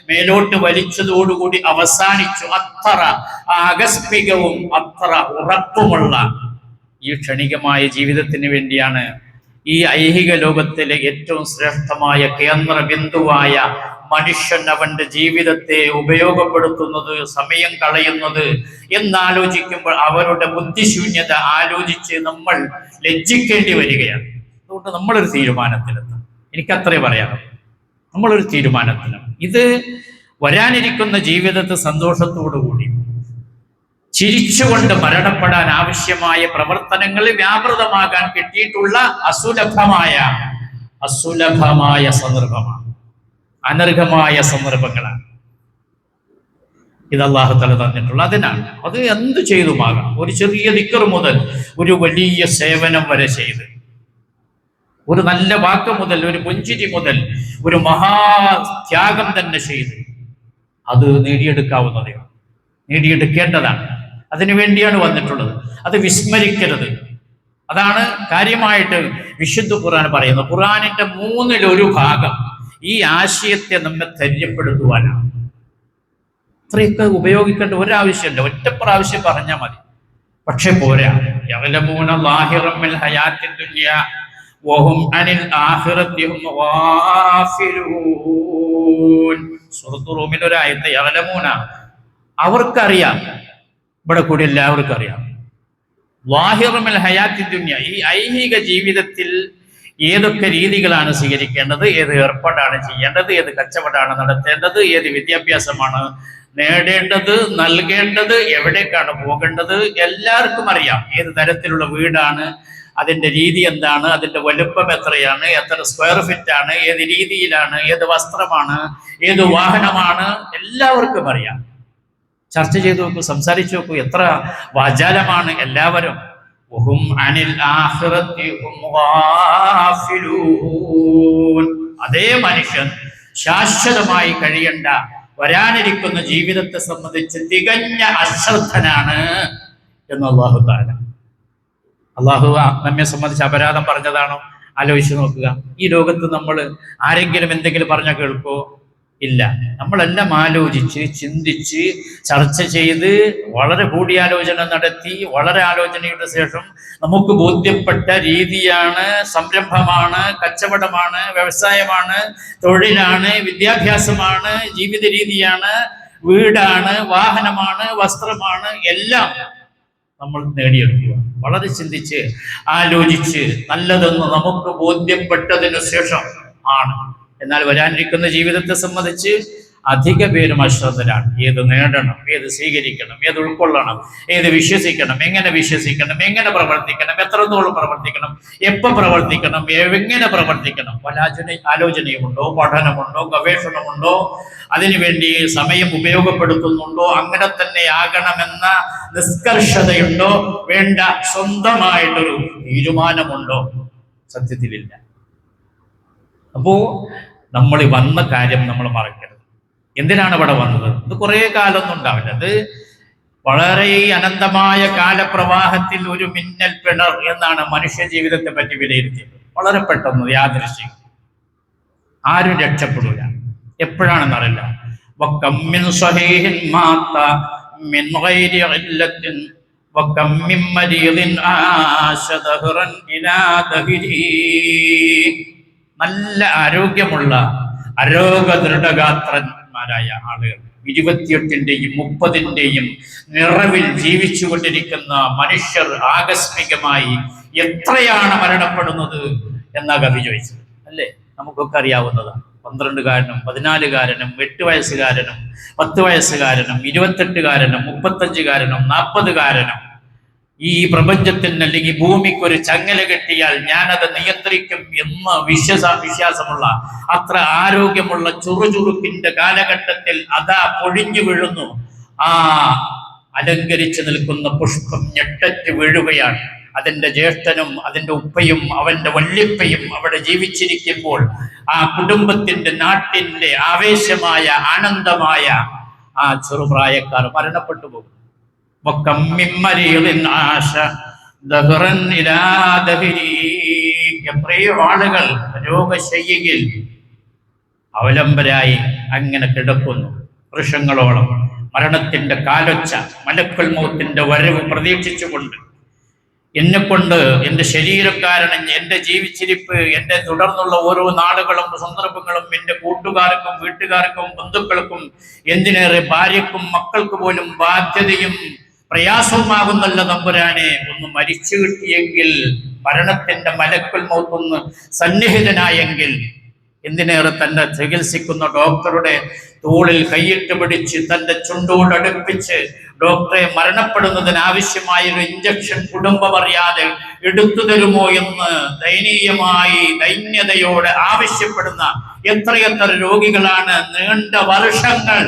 [SPEAKER 1] മേലോട്ട് വലിച്ചതോടുകൂടി അവസാനിച്ചു. അത്ര ആകസ്മികവും അത്ര ഉറപ്പുമുള്ള ഈ ക്ഷണികമായ ജീവിതത്തിന് വേണ്ടിയാണ് ഈ ഐഹിക ലോകത്തിലെ ഏറ്റവും ശ്രേഷ്ഠമായ കേന്ദ്ര ബിന്ദുവായ മനുഷ്യൻ അവന്റെ ജീവിതത്തെ ഉപയോഗപ്പെടുത്തുന്നത്, സമയം കളയുന്നത് എന്നാലോചിക്കുമ്പോൾ അവരുടെ ബുദ്ധിശൂന്യത ആലോചിച്ച് നമ്മൾ ലജ്ജിക്കേണ്ടി വരികയാണ്. അതുകൊണ്ട് നമ്മളൊരു തീരുമാനത്തിലെത്തണം. എനിക്കത്രേ പറയാനുള്ളൂ. നമ്മളൊരു തീരുമാനത്തിലാണ്. ഇത് വരാനിരിക്കുന്ന ജീവിതത്തെ സന്തോഷത്തോടുകൂടി ചിരിച്ചുകൊണ്ട് മരണപ്പെടാൻ ആവശ്യമായ പ്രവർത്തനങ്ങളിൽ വ്യാപൃതമാകാൻ കിട്ടിയിട്ടുള്ള അസുലഭമായ അസുലഭമായ സന്ദർഭമാണ്, അനർഹമായ സന്ദർഭങ്ങളാണ് ഇത് അല്ലാഹു തആല തന്നിട്ടുള്ള. അതിനാണ് അത് എന്ത് ചെയ്തുമാകാം. ഒരു ചെറിയ ദിക്ർ മുതൽ ഒരു വലിയ സേവനം വരെ ചെയ്ത്, ഒരു നല്ല വാക്ക് മുതൽ ഒരു പുഞ്ചിരി മുതൽ ഒരു മഹാത്യാഗം തന്നെ ചെയ്ത് അത് നേടിയെടുക്കാവുന്നതേ, നേടിയെടുക്കേണ്ടതാണ്. അതിനു വേണ്ടിയാണ് വന്നിട്ടുള്ളത്. അത് വിസ്മരിക്കരുത്. അതാണ് കാര്യമായിട്ട് വിശുദ്ധ ഖുർആൻ പറയുന്നത്. ഖുർആനിന്റെ 1/3 ഈ ആശയത്തെ നമ്മെ ധൈര്യപ്പെടുത്തുവാനാണ്. അത്രയൊക്കെ ഉപയോഗിക്കേണ്ട ഒരാവശ്യമില്ല, ഒറ്റ പ്രാവശ്യം പറഞ്ഞാൽ മതി. പക്ഷെ പോരാ. യഅലമൂന ളാഹിറൻ മിൽ ഹയാത്തിദ് ദുനിയ വഹും അനിൽ ആഖിറതി ഹും ഗാഫിലൂൻ. സൂറത്തുർ റൂമിൽ ഒരു ആയത്ത്, യഅലമൂന, അവർക്കറിയാം, ഇവിടെ കൂടി എല്ലാവർക്കും അറിയാം, ളാഹിറൻ മിൽ ഹയാത്തിദ് ദുനിയ, ഈ ഐഹിക ജീവിതത്തിൽ ഏതൊക്കെ രീതികളാണ് സ്വീകരിക്കേണ്ടത്, ഏത് ഏർപ്പാടാണ് ചെയ്യേണ്ടത്, ഏത് കച്ചവടമാണ് നടത്തേണ്ടത്, ഏത് വിദ്യാഭ്യാസമാണ് നേടേണ്ടത്, നൽകേണ്ടത്, എവിടേക്കാണ് പോകേണ്ടത്, എല്ലാവർക്കും അറിയാം. ഏത് തരത്തിലുള്ള വീടാണ്, അതിന്റെ രീതി എന്താണ്, അതിന്റെ വലുപ്പം എത്രയാണ്, എത്ര സ്ക്വയർ ഫീറ്റ് ആണ്, ഏത് രീതിയിലാണ്, ഏത് വസ്ത്രമാണ്, ഏത് വാഹനമാണ്, എല്ലാവർക്കും അറിയാം. ചർച്ച ചെയ്തു നോക്കൂ, സംസാരിച്ചു നോക്കൂ, എത്ര വാചാലമാണ് എല്ലാവരും. വഹും അനിൽ ആഖിറതി ഹും ഗാഫിലൂൻ. അതേ മനുഷ്യൻ ശാശ്വതമായി കഴിയേണ്ട വരാനിരിക്കുന്ന ജീവിതത്തെ സംബന്ധിച്ച് തികഞ്ഞ അശ്രദ്ധനാണ് എന്ന് അല്ലാഹു തആല. അല്ലാഹു നമ്മെ സംബന്ധിച്ച് അപരാധം പറഞ്ഞതാണോ? ആലോചിച്ച് നോക്കുക. ഈ ലോകത്ത് നമ്മൾ ആരെങ്കിലും എന്തെങ്കിലും പറഞ്ഞാൽ കേൾക്കോ? ഇല്ല. നമ്മളെല്ലാം ആലോചിച്ച് ചിന്തിച്ച് ചർച്ച ചെയ്ത് വളരെ കൂടിയാലോചന നടത്തി, വളരെ ആലോചനയുടെ ശേഷം നമുക്ക് ബോധ്യപ്പെട്ട രീതിയാണ്, സംരംഭമാണ്, കച്ചവടമാണ്, വ്യവസായമാണ്, തൊഴിലാണ്, വിദ്യാഭ്യാസമാണ്, ജീവിത രീതിയാണ്, വീടാണ്, വാഹനമാണ്, വസ്ത്രമാണ്, എല്ലാം നമ്മൾ നേടിയെടുക്കുക. വളരെ ചിന്തിച്ച് ആലോചിച്ച് നല്ലതെന്ന് നമുക്ക് ബോധ്യപ്പെട്ടതിനു ശേഷം ആണ്. എന്നാൽ വരാനിരിക്കുന്ന ജീവിതത്തെ സംബന്ധിച്ച് അധിക പേരും അശ്രദ്ധരാണ്. ഏത് നേടണം, ഏത് സ്വീകരിക്കണം, ഏത് ഉൾക്കൊള്ളണം, ഏത് വിശ്വസിക്കണം, എങ്ങനെ വിശ്വസിക്കണം, എങ്ങനെ പ്രവർത്തിക്കണം, എത്രത്തോളം പ്രവർത്തിക്കണം, എപ്പോൾ പ്രവർത്തിക്കണം, എങ്ങനെ പ്രവർത്തിക്കണം, പല ആലോചനയുമുണ്ടോ, പഠനമുണ്ടോ, ഗവേഷണമുണ്ടോ, അതിനുവേണ്ടി സമയം ഉപയോഗപ്പെടുത്തുന്നുണ്ടോ, അങ്ങനെ തന്നെ ആകണമെന്ന നിഷ്കർഷതയുണ്ടോ, വേണ്ട സ്വന്തമായിട്ടൊരു തീരുമാനമുണ്ടോ? സത്യത്തിലില്ല. അപ്പോ നമ്മൾ വന്ന കാര്യം നമ്മൾ മറക്കരുത്. എന്തിനാണ് ഇവിടെ വന്നത്? ഇത് കുറേ കാലമൊന്നും ഉണ്ടാവില്ല. അത് വളരെ അനന്തമായ കാലപ്രവാഹത്തിൽ ഒരു മിന്നൽ പിണർ എന്നാണ് മനുഷ്യ ജീവിതത്തെ പറ്റി വിലയിരുത്തിയത്. വളരെ പെട്ടെന്ന് യാദൃശ്ചികം, ആരും രക്ഷപ്പെടൂല. എപ്പോഴാണെന്നറിയില്ല. വക്കമ്മിൻ സ്വഹീഹിൻ മാത മിൻ ഗൈരി ഇല്ലത്തിൻ വകം മിൻ മരീദിൻ ആശ ദഹ്റൻ ഇലാ ദഹ്രി. നല്ല ആരോഗ്യമുള്ള അരോഗദൃഢഗാത്രന്മാരായ ആളുകൾ, 28-ന്റെയും 30-ന്റെയും നിറവിൽ ജീവിച്ചു കൊണ്ടിരിക്കുന്ന മനുഷ്യർ ആകസ്മികമായി എത്രയാണ് മരണപ്പെടുന്നത് എന്നാ കവി ചോദിച്ചത്. അല്ലേ? നമുക്കൊക്കെ അറിയാവുന്നതാണ്. 12-കാരനും 14-കാരനും 8 വയസ്സുകാരനും 10 വയസ്സുകാരനും 28-കാരനും 35-കാരനും 40-കാരനും ഈ പ്രപഞ്ചത്തിന് അല്ലെങ്കിൽ ഭൂമിക്കൊരു ചങ്ങല കെട്ടിയാൽ ഞാനത് നിയന്ത്രിക്കും എന്ന് വിശ്വാസമുള്ള അത്ര ആരോഗ്യമുള്ള ചുറുചുറുക്കിന്റെ കാലഘട്ടത്തിൽ അതാ പൊഴിഞ്ഞു വീഴുന്നു. ആ അലങ്കരിച്ചു നിൽക്കുന്ന പുഷ്പം ഞെട്ടറ്റ് വീഴുകയാണ്. അതിന്റെ ജ്യേഷ്ഠനും അതിന്റെ ഉപ്പയും അവന്റെ വല്യപ്പയും അവിടെ ജീവിച്ചിരിക്കുമ്പോൾ ആ കുടുംബത്തിന്റെ, നാട്ടിന്റെ ആവേശമായ ആനന്ദമായ ആ ചെറുപ്രായക്കാർ മരണപ്പെട്ടു പോകും. എത്രയോ ആളുകൾ രോഗശയ്യയിൽ അവലംബരായി അങ്ങനെ കിടക്കുന്നു വർഷങ്ങളോളം. മരണത്തിന്റെ കാലൊച്ച, മലക്കുൽ മൗത്തിന്റെ വരവ് പ്രതീക്ഷിച്ചുകൊണ്ട്, എന്നെക്കൊണ്ട്, എൻ്റെ ശരീരം കാരണം, എൻ്റെ ജീവിച്ചിരിപ്പ്, എൻ്റെ തുടർന്നുള്ള ഓരോ നാളുകളും സന്ദർഭങ്ങളും എൻ്റെ കൂട്ടുകാർക്കും വീട്ടുകാർക്കും ബന്ധുക്കൾക്കും എന്തിനേറെ ഭാര്യക്കും മക്കൾക്ക് പോലും ബാധ്യതയും പ്രയാസവുമാകുന്നല്ല തമ്പുരാനെ. ഒന്ന് മരിച്ചു കിട്ടിയെങ്കിൽ, മരണത്തിന്റെ മലക്കുൽ മൗത്ത് ഒന്ന് സന്നിഹിതനായെങ്കിൽ എന്തിനേറെ തന്റെ ചികിത്സിക്കുന്ന ഡോക്ടറുടെ തോളിൽ കൈയിട്ട് പിടിച്ച് തന്റെ ചുണ്ടോട് അടുപ്പിച്ച് ഡോക്ടറെ മരണപ്പെടുന്നതിന് ആവശ്യമായ ഒരു ഇഞ്ചക്ഷൻ കുടുംബം അറിയാതെ എടുത്തു തരുമോ എന്ന് ദയനീയമായി ദൈന്യതയോടെ ആവശ്യപ്പെടുന്ന എത്രയെത്ര രോഗികളാണ് നീണ്ട വർഷങ്ങൾ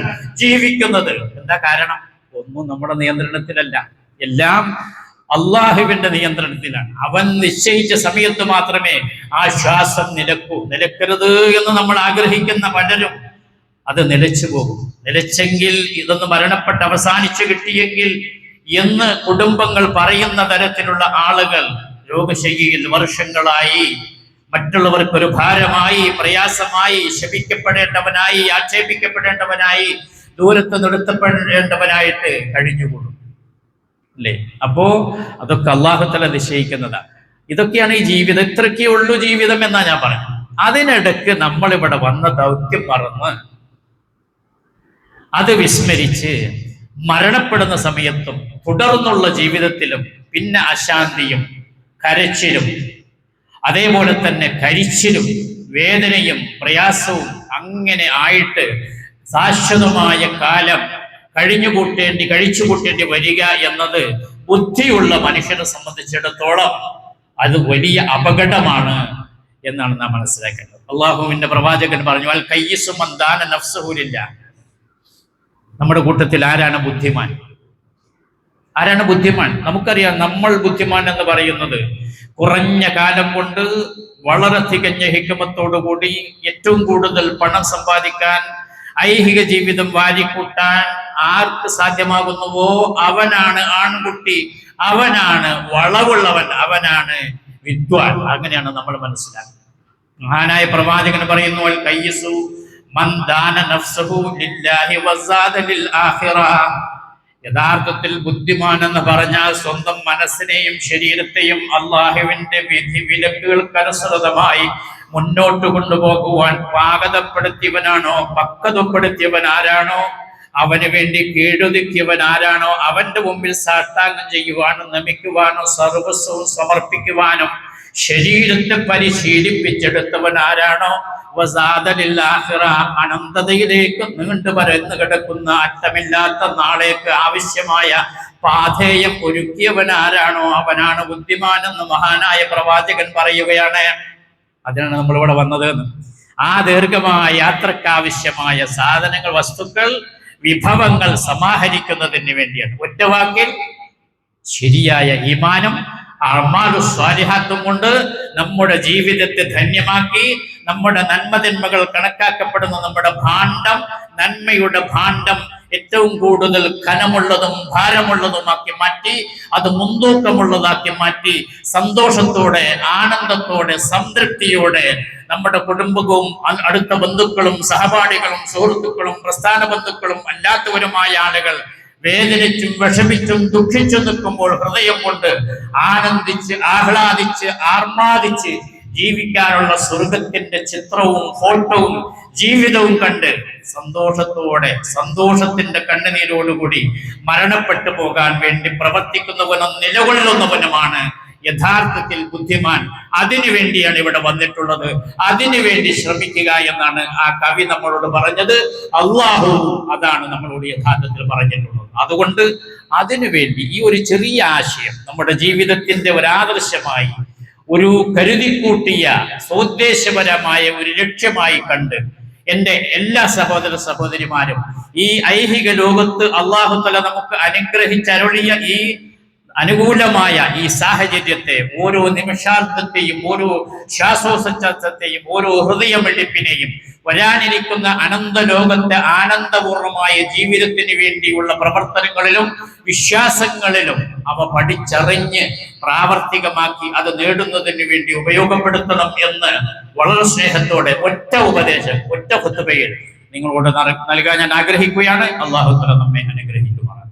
[SPEAKER 1] ജീവിക്കുന്നത്. എന്താ കാരണം? ഒന്നും നമ്മുടെ നിയന്ത്രണത്തിലല്ല, എല്ലാം അള്ളാഹുവിന്റെ നിയന്ത്രണത്തിലാണ്. അവൻ നിശ്ചയിച്ച സമയത്ത് മാത്രമേ ആ ശ്വാസം നിലക്കരുത് എന്ന് നമ്മൾ ആഗ്രഹിക്കുന്ന പലരും അത് നിലച്ചു പോകും. നിലച്ചെങ്കിൽ ഇതൊന്ന് മരണപ്പെട്ട് അവസാനിച്ചു കിട്ടിയെങ്കിൽ എന്ന് കുടുംബങ്ങൾ പറയുന്ന തരത്തിലുള്ള ആളുകൾ രോഗശയ്യയിൽ വർഷങ്ങളായി മറ്റുള്ളവർക്കൊരു ഭാരമായി, പ്രയാസമായി, ശപിക്കപ്പെടേണ്ടവനായി, ആക്ഷേപിക്കപ്പെടേണ്ടവനായി, ദൂരത്ത് നിർത്തപ്പെടേണ്ടവനായിട്ട് കഴിഞ്ഞുകൂടും അല്ലേ? അപ്പോ അതൊക്കെ അല്ലാഹു തആല നിശ്ചയിക്കുന്നതാണ്. ഇതൊക്കെയാണ് ഈ ജീവിതം. ഇത്രയ്ക്കേ ഉള്ളൂ ജീവിതം എന്നാ ഞാൻ പറഞ്ഞു. അതിനിടയ്ക്ക് നമ്മളിവിടെ വന്ന ദൗത്യം മറന്ന് അത് വിസ്മരിച്ച് മരണപ്പെടുന്ന സമയത്തും തുടർന്നുള്ള ജീവിതത്തിലും പിന്നെ അശാന്തിയും കരച്ചിലും അതേപോലെ തന്നെ കരിച്ചിലും വേദനയും പ്രയാസവും അങ്ങനെ ആയിട്ട് ശാശ്വതമായ കാലം കഴിച്ചുകൂട്ടേണ്ടി വരിക എന്നത് ബുദ്ധിയുള്ള മനുഷ്യനെ സംബന്ധിച്ചിടത്തോളം അത് വലിയ അപകടമാണ് എന്നാണ് നാം മനസ്സിലാക്കേണ്ടത്. അള്ളാഹുവിന്റെ പ്രവാചകൻ പറഞ്ഞു, അൽ കയ്യിസു മൻ ദാന നഫ്സഹു ലില്ലാഹ്. നമ്മുടെ കൂട്ടത്തിൽ ആരാണ് ബുദ്ധിമാൻ? ആരാണ് ബുദ്ധിമാൻ? നമുക്കറിയാം, നമ്മൾ ബുദ്ധിമാൻ എന്ന് പറയുന്നത് കുറഞ്ഞ കാലം കൊണ്ട് വളരെ തികഞ്ഞ ഹിക്മത്തോടുകൂടി ഏറ്റവും കൂടുതൽ പണം സമ്പാദിക്കാൻ, ഐഹിക ജീവിതം വാരിക്കൂട്ടാൻ ആർക്ക് സാധ്യമാകുന്നുവോ അവനാണ് ആൺകുട്ടി, അവനാണ് വളവുള്ളവൻ, അവനാണ് വിദ്വാൻ. അങ്ങനെയാണ് നമ്മൾ മനസ്സിലാക്കുന്നത്. മഹാനായ പ്രവാചകൻ പറയുന്നു, അൽ കയ്യിസു മൻ ദാന നഫ്സഹു ലില്ലാഹി വസാദ ലിൽ ആഖിറ. യഥാർത്ഥത്തിൽ ബുദ്ധിമാൻ എന്ന് പറഞ്ഞാൽ സ്വന്തം മനസ്സിനെയും ശരീരത്തെയും അള്ളാഹുവിന്റെ വിധി വിലക്കുകൾക്കനുസൃതമായി മുന്നോട്ട് കൊണ്ടുപോകുവാൻ പാകതപ്പെടുത്തിയവനാണോ, പക്വതപ്പെടുത്തിയവൻ ആരാണോ, അവന് വേണ്ടി കീഴൊതുക്കിയവൻ ആരാണോ, അവന്റെ മുമ്പിൽ സാഷ്ടാംഗം ചെയ്യുവാനും നമിക്കുവാനും സർവസ്വവും സമർപ്പിക്കുവാനും ശരീരത്തെ പരിശീലിപ്പിച്ചെടുത്തവൻ ആരാണോ, അനന്തതയിലേക്ക് നീണ്ടു പരന്നു കിടക്കുന്ന അറ്റമില്ലാത്ത നാളേക്ക് ആവശ്യമായ പാഥേയം ഒരുക്കിയവൻ ആരാണോ അവനാണ് ബുദ്ധിമാൻ എന്ന് മഹാനായ പ്രവാചകൻ പറയുകയാണ്. അതിനാണ് നമ്മളിവിടെ വന്നത്. ആ ദീർഘമായ യാത്രക്കാവശ്യമായ സാധനങ്ങൾ, വസ്തുക്കൾ, വിഭവങ്ങൾ സമാഹരിക്കുന്നതിന് വേണ്ടിയാണ്. ഒറ്റ വാക്കിൽ ശരിയായ ഈമാനും അഅ്മാലു സ്വാലിഹാത്തും കൊണ്ട് നമ്മുടെ ജീവിതത്തെ ധന്യമാക്കി നമ്മുടെ നന്മതിന്മകൾ കണക്കാക്കപ്പെടുന്ന നമ്മുടെ ഭാണ്ഡം, നന്മയുടെ ഭാണ്ഡം ഏറ്റവും കൂടുതൽ ഘനമുള്ളതും ഭാരമുള്ളതുമാക്കി മാറ്റി, അത് മുൻതൂക്കമുള്ളതാക്കി മാറ്റി, സന്തോഷത്തോടെ, ആനന്ദത്തോടെ, സംതൃപ്തിയോടെ നമ്മുടെ കുടുംബവും അടുത്ത ബന്ധുക്കളും സഹപാഠികളും സുഹൃത്തുക്കളും പ്രസ്ഥാന ബന്ധുക്കളും അല്ലാത്തവരുമായ ആളുകൾ വേദനിച്ചും വിഷമിച്ചും ദുഃഖിച്ചു നിൽക്കുമ്പോൾ ഹൃദയം കൊണ്ട് ആനന്ദിച്ച് ആഹ്ലാദിച്ച് ആർമാദിച്ച് ജീവിക്കാനുള്ള സ്വർഗത്തിന്റെ ചിത്രവും ഫോട്ടോവും ജീവിതവും കണ്ട് സന്തോഷത്തോടെ, സന്തോഷത്തിന്റെ കണ്ണുനീരോടുകൂടി മരണപ്പെട്ടു പോകാൻ വേണ്ടി പ്രവർത്തിക്കുന്നവനും നിലകൊള്ളുന്നവനുമാണ് യഥാർത്ഥത്തിൽ ബുദ്ധിമാൻ. അതിനു വേണ്ടിയാണ് ഇവിടെ വന്നിട്ടുള്ളത്. അതിനു വേണ്ടി ശ്രമിക്കുക എന്നാണ് ആ കവി നമ്മളോട് പറഞ്ഞത്. അള്ളാഹു അതാണ് നമ്മളോട് യഥാർത്ഥത്തിൽ പറഞ്ഞിട്ടുള്ളത്. അതുകൊണ്ട് അതിനു വേണ്ടി ഈ ഒരു ചെറിയ ആശയം നമ്മുടെ ജീവിതത്തിന്റെ ഒരാദർശമായി, ഒരു കരുതിക്കൂട്ടിയ സോദ്ദേശപരമായ ഒരു ലക്ഷ്യമായി കണ്ട് എൻ്റെ എല്ലാ സഹോദര സഹോദരിമാരും ഈ ഐഹിക ലോകത്ത് അല്ലാഹു തആല നമുക്ക് അനുഗ്രഹിച്ചരുളിയ ഈ അനുകൂലമായ ഈ സാഹചര്യത്തെ, ഓരോ നിമിഷാർത്ഥത്തെയും, ഓരോ ശ്വാസോച്ഛ്വാസത്തെയും, ഓരോ ഹൃദയമെടുപ്പിനെയും, വരാനിരിക്കുന്ന അനന്ത ലോകത്തെ ആനന്ദപൂർണമായ ജീവിതത്തിന് വേണ്ടിയുള്ള പ്രവർത്തനങ്ങളിലും വിശ്വാസങ്ങളിലും അവ പഠിച്ചറിഞ്ഞ് പ്രാവർത്തികമാക്കി അത് നേടുന്നതിന് വേണ്ടി ഉപയോഗപ്പെടുത്തണം എന്ന് വളരെ സ്നേഹത്തോടെ ഒറ്റ ഉപദേശം, ഒറ്റ ഖുത്ബയിൽ നിങ്ങളോട് നൽകാൻ ഞാൻ ആഗ്രഹിക്കുകയാണ്. അല്ലാഹു തആല നമ്മെ അനുഗ്രഹിക്കുമാറാകട്ടെ.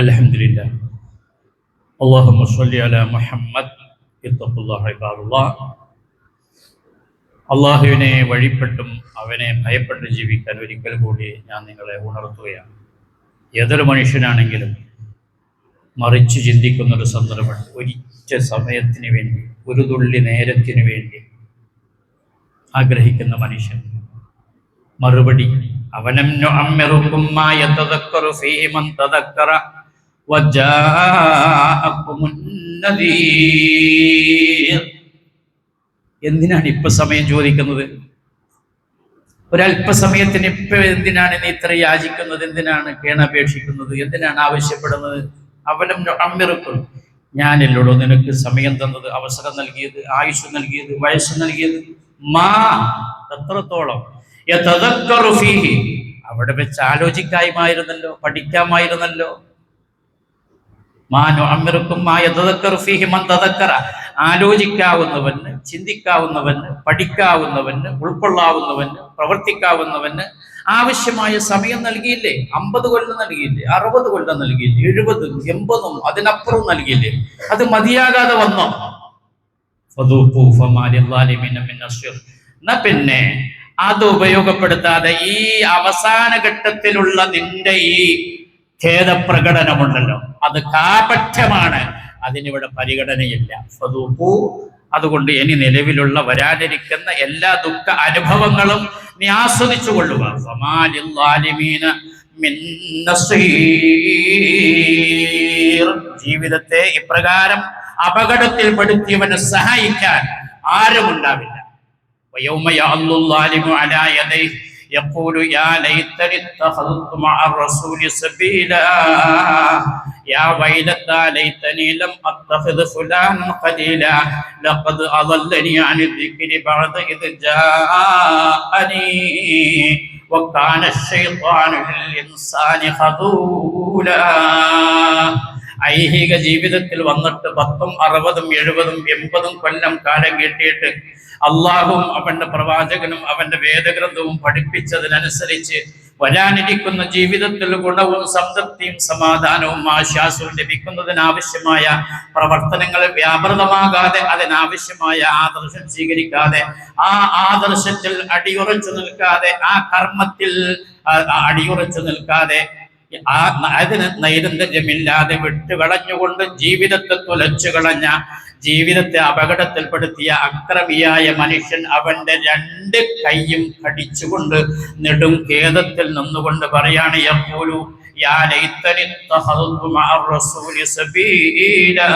[SPEAKER 1] അൽഹംദുലില്ലാഹ്. അല്ലാഹുമ്മ സ്വല്ലി അലാ മുഹമ്മദ്. ഇത്തഖുല്ലാഹ ഇബാദല്ലാഹ്. അള്ളാഹുവിനെ വഴിപ്പെട്ടും അവനെ ഭയപ്പെട്ട് ജീവിക്കാൻ ഒരിക്കൽ കൂടി ഞാൻ നിങ്ങളെ ഉണർത്തുകയാണ്. ഏതൊരു മനുഷ്യനാണെങ്കിലും മറിച്ച് ചിന്തിക്കുന്നൊരു സന്ദർഭം, ഒരിച്ച സമയത്തിന് വേണ്ടി, ഒരു തുള്ളി നേരത്തിന് വേണ്ടി ആഗ്രഹിക്കുന്ന മനുഷ്യൻ. മറുപടി, അവനം നുഅമ്മിറുകും മാ യതദക്കറു ഫീഹി മൻ തദക്കറ വജാഅകുമുൻ നദീർ. എന്തിനാണ് ഇപ്പൊ സമയം ചോദിക്കുന്നത്? ഒരല്പസമയത്തിന് ഇപ്പൊ എന്തിനാണ് നീ ഇത്ര യാചിക്കുന്നത്? എന്തിനാണ് കേണപേക്ഷിക്കുന്നത്? എന്തിനാണ് ആവശ്യപ്പെടുന്നത്? അവനം നുഅമ്മിറുകും, ഞാനല്ലോടോ നിനക്ക് സമയം തന്നത്, അവസരം നൽകിയത്, ആയുസ് നൽകിയത്, വയസ്സ് നൽകിയത്. മാ, എത്രത്തോളം? യതദക്കറു ഫീഹി, അവിടെ വെച്ച് ആലോചിക്കാമായിരുന്നല്ലോ, പഠിക്കാമായിരുന്നല്ലോ. മാ നുഅമ്മിറുകും മാ യതദക്കറു ഫീഹി മൻ തദക്കറ, ആലോചിക്കാവുന്നവന്, ചിന്തിക്കാവുന്നവന്, പഠിക്കാവുന്നവന്, ഉൾക്കൊള്ളാവുന്നവന്, പ്രവർത്തിക്കാവുന്നവന് ആവശ്യമായ സമയം നൽകിയില്ലേ? 50 കൊല്ലം നൽകിയില്ലേ? 60 കൊല്ലം നൽകിയില്ലേ? 70, 80, അതിനപ്പുറം നൽകിയില്ലേ? അത് മതിയാകാതെ വന്നോ? എന്നാ പിന്നെ അത് ഉപയോഗപ്പെടുത്താതെ ഈ അവസാന ഘട്ടത്തിലുള്ള നിന്റെ ഈ ഖേദപ്രകടനമുണ്ടല്ലോ, അത് കാപഠ്യമാണ്. അതിനിവിടെ പരിഗണനയില്ല. ഫദൂഖൂ, അതുകൊണ്ട് ഇനി നിലവിലുള്ള വരാനിരിക്കുന്ന എല്ലാ ദുഃഖ അനുഭവങ്ങളും നീ ആസ്വദിച്ചു കൊള്ളുക. ഫമാലിൽ ളാലിമീന മിൻ നസീർ, ജീവിതത്തെ ഇപ്രകാരം അപകടത്തിൽപ്പെടുത്തിയവനെ സഹായിക്കാൻ ആരുമുണ്ടാവില്ല. വയൗമ യഅല്ലു ളാലിമു അലാ യദൈഹി യഖൂലു യാ ലൈതനി ഇത്തഖൽതു മഅ റസൂലി സബീലാ യാ വൈലത്താ ലൈതനി ലം അത്തഖിദ് ഫുലാനൻ ഖലീലാ ലഖദ് അദല്ലനി അനി ദിക്രി ബഅദ ഇദ് ജാഅനി വകാന അശ്ശൈത്വാനു ലിൽ ഇൻസാനി ഖദൂലാ. ഐഹിക ജീവിതത്തിൽ വന്നിട്ട് 10, 60, 70, 80 കൊല്ലം കാലം കിട്ടിയിട്ട് അള്ളാഹുവും അവന്റെ പ്രവാചകനും അവന്റെ വേദഗ്രന്ഥവും പഠിപ്പിച്ചതിനനുസരിച്ച് വരാനിരിക്കുന്ന ജീവിതത്തിൽ ഗുണവും സംതൃപ്തിയും സമാധാനവും ആശ്വാസവും ലഭിക്കുന്നതിനാവശ്യമായ പ്രവർത്തനങ്ങൾ വ്യാപൃതമാകാതെ, അതിനാവശ്യമായ ആദർശം സ്വീകരിക്കാതെ, ആ ആദർശത്തിൽ അടിയുറച്ചു നിൽക്കാതെ, ആ കർമ്മത്തിൽ അടിയുറച്ചു നിൽക്കാതെ, അതിന് നൈരന്തര്യമില്ലാതെ വിട്ടുകളഞ്ഞുകൊണ്ട് ജീവിതത്തെ തുലച്ചു കളഞ്ഞ, ജീവിതത്തെ അപകടത്തിൽപ്പെടുത്തിയ അക്രമിയായ മനുഷ്യൻ അവന്റെ 2 കൈയും കടിച്ചുകൊണ്ട് നെടും ഖേദത്തിൽ നിന്നുകൊണ്ട് പറയാണ്, യഖൂലു യാ ലൈതനി ഇത്തഖൽതു മഅ റസൂലി സബീലാ.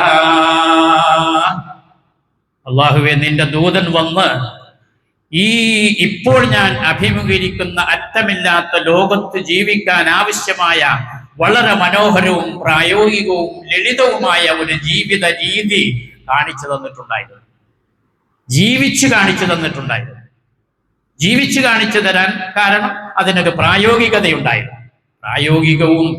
[SPEAKER 1] അല്ലാഹുവേ, നിന്റെ ദൂതൻ വന്ന് ഇപ്പോൾ ഞാൻ അഭിമുഖീകരിക്കുന്ന അറ്റമില്ലാത്ത ലോകത്ത് ജീവിക്കാൻ ആവശ്യമായ വളരെ മനോഹരവും പ്രായോഗികവും ലളിതവുമായ ഒരു ജീവിത രീതി കാണിച്ചു തന്നിട്ടുണ്ടായിരുന്നു, ജീവിച്ചു കാണിച്ചു തന്നിട്ടുണ്ടായിരുന്നു. ജീവിച്ചു കാണിച്ചു തരാൻ കാരണം അതിനൊരു പ്രായോഗികതയുണ്ടായിരുന്നു. പ്രായോഗികവും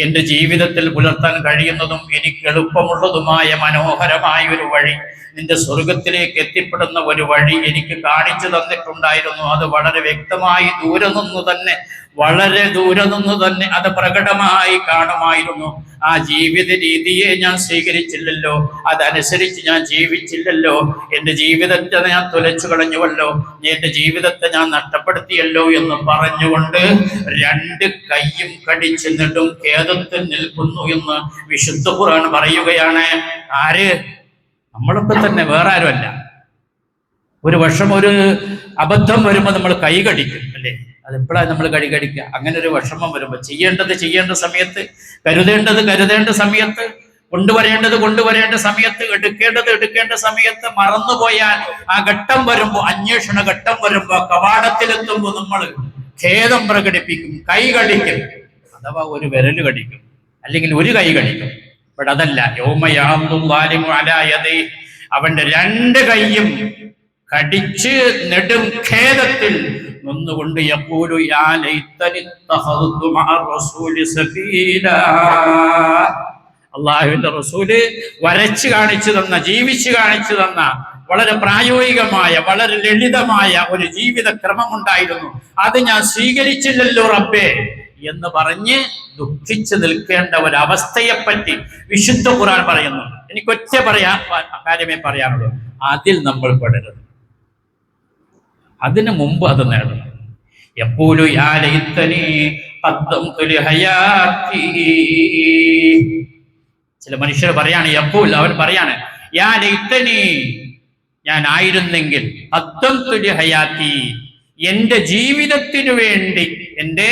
[SPEAKER 1] എൻ്റെ ജീവിതത്തിൽ പുലർത്താൻ കഴിയുന്നതും എനിക്ക് എളുപ്പമുള്ളതുമായ മനോഹരമായ ഒരു വഴി, നിന്റെ സ്വർഗത്തിലേക്ക് എത്തിപ്പെടുന്ന ഒരു വഴി എനിക്ക് കാണിച്ചു തന്നിട്ടുണ്ടായിരുന്നു. അത് വളരെ വ്യക്തമായി വളരെ ദൂരെ നിന്ന് തന്നെ അത് പ്രകടമായി കാണുമായിരുന്നു. ആ ജീവിത രീതിയെ ഞാൻ സ്വീകരിച്ചില്ലല്ലോ, അതനുസരിച്ച് ഞാൻ ജീവിച്ചില്ലല്ലോ, എൻ്റെ ജീവിതത്തെ ഞാൻ തുലച്ചു കളഞ്ഞുവല്ലോ, എൻ്റെ ജീവിതത്തെ ഞാൻ നഷ്ടപ്പെടുത്തിയല്ലോ എന്ന് പറഞ്ഞുകൊണ്ട് 2 കൈയും കടിച്ച് നെടും ഖേദത്തിൽ നിൽക്കുന്നു എന്ന് വിശുദ്ധ ഖുർആൻ പറയുകയാണ്. ആര്? നമ്മളൊക്കെ തന്നെ, വേറെ ആരുമല്ല. ഒരു വർഷം ഒരു അബദ്ധം വരുമ്പോൾ നമ്മൾ കൈ കടിക്കും അല്ലേ? അതെപ്പോഴാണ് നമ്മൾ കടിക്കുക? അങ്ങനെ ഒരു വിഷമം വരുമ്പോൾ ചെയ്യേണ്ട സമയത്ത്, കരുതേണ്ട സമയത്ത്, കൊണ്ടുവരേണ്ട സമയത്ത്, എടുക്കേണ്ട സമയത്ത് മറന്നുപോയാൽ ആ ഘട്ടം വരുമ്പോൾ, അന്വേഷണ ഘട്ടം വരുമ്പോൾ, കവാടത്തിലെത്തുമ്പോൾ നമ്മൾ ഖേദം പ്രകടിപ്പിക്കും, കൈ കടിക്കും, അഥവാ ഒരു വിരല് കടിക്കും, അല്ലെങ്കിൽ ഒരു കൈ കടിക്കും. ഇവിടെ അതല്ല. യൗമ യഅല്ലു ളാലിമു അലാ യദൈഹി, അവന്റെ 2 കൈയും കടിച്ച് നെടും ഖേദത്തിൽ നിന്നുകൊണ്ട് യഖൂലു യാ ലൈതനി ഇത്തഖൽതു മഅ റസൂലി സബീലാ. അല്ലാഹുവിന്റെ റസൂല് വരച്ചു കാണിച്ചു തന്ന, ജീവിച്ചു കാണിച്ചു തന്ന വളരെ പ്രായോഗികമായ, വളരെ ലളിതമായ ഒരു ജീവിത ക്രമമുണ്ടായിരുന്നു. അത് ഞാൻ സ്വീകരിച്ചില്ലല്ലോ റബ്ബേ എന്ന് പറഞ്ഞ് ദുഃഖിച്ചു നിൽക്കേണ്ട ഒരവസ്ഥയെപ്പറ്റി വിശുദ്ധ ഖുർആൻ പറയുന്നു. എനിക്കൊറ്റ കാര്യമേ പറയാനുള്ളൂ, അതിൽ നമ്മൾ പെടരുത്. അതിനു മുമ്പ് അത് നേടണം. യഖൂലു യാ ലൈതനി ഖദ്ദംതു ലിഹയാത്തി. ചില മനുഷ്യർ പറയാണ്, യഖൂൽ, അവൻ പറയാണ്, യാ ലൈതനി, ഞാൻ ആയിരുന്നെങ്കിൽ, ഖദ്ദംതു ലിഹയാത്തി, എന്റെ ജീവിതത്തിനു വേണ്ടി, എന്റെ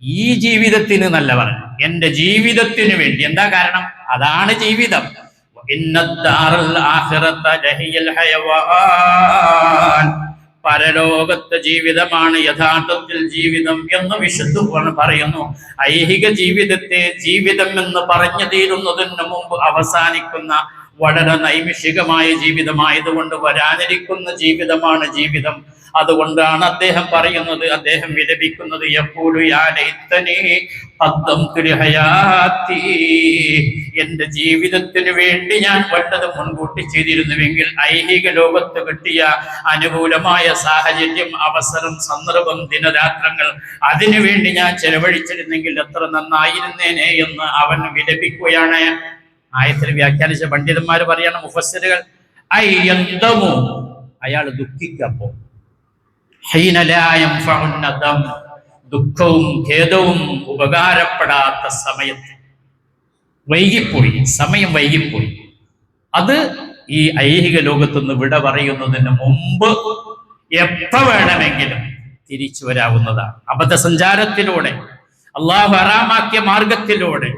[SPEAKER 1] ഈ ജീവിതത്തിന് നല്ല പറഞ്ഞു, എന്റെ ജീവിതത്തിനു വേണ്ടി. എന്താ കാരണം? അതാണ് ജീവിതം. ഇന്നദ്ദാറൽ ആഖിറത ലഹിയൽ ഹയവാൻ, പരലോകത്തെ ജീവിതമാണ് യഥാർത്ഥത്തിൽ ജീവിതം എന്ന് വിശുദ്ധ ഖുർആൻ പറയുന്നു. ഐഹിക ജീവിതത്തെ ജീവിതം എന്ന് പറഞ്ഞു തീരുന്നതിന് മുമ്പ് അവസാനിക്കുന്ന വളരെ നൈമിഷികമായ ജീവിതമായതുകൊണ്ട് വരാനിരിക്കുന്ന ജീവിതമാണ് ജീവിതം. അതുകൊണ്ടാണ് അദ്ദേഹം പറയുന്നത്, അദ്ദേഹം വിലപിക്കുന്നത്, യഖൂലു യാ ലൈതനി ഖദ്ദംതു ലിഹയാത്തി, എന്റെ ജീവിതത്തിന് വേണ്ടി ഞാൻ വല്ലതും മുൻകൂട്ടി ചെയ്തിരുന്നുവെങ്കിൽ, ഐഹിക ലോകത്ത് കിട്ടിയ അനുകൂലമായ സാഹചര്യം, അവസരം, സന്ദർഭം, ദിനരാത്രങ്ങൾ അതിനു വേണ്ടി ഞാൻ ചെലവഴിച്ചിരുന്നെങ്കിൽ എത്ര നന്നായിരുന്നേനെ എന്ന് അവൻ വിലപിക്കുകയാണ്. ആയത്തിൽ വ്യാഖ്യാനിച്ച പണ്ഡിതന്മാർ പറയാണ്, മുഫസ്സിറുകൾ, അയ്യന്തമു, അയാൾ ദുഃഖിക്കപ്പോ, ഹീന ലാ യൻഫഉൻ നദം, ദുഃഖവും ഖേദവും ഉപകാരപ്പെടാത്ത സമയത്ത്, വൈകിപ്പോയി, സമയം വൈകിപ്പോയി. അത് ഈ ഐഹിക ലോകത്തുനിന്ന് വിട പറയുന്നതിന് മുമ്പ് എപ്പോ വേണമെങ്കിലും തിരിച്ചു വരാവുന്നതാണ്. അബദ്ധസഞ്ചാരത്തിലൂടെ, അള്ളാഹു ഹറാമാക്കിയ മാർഗത്തിലൂടെ,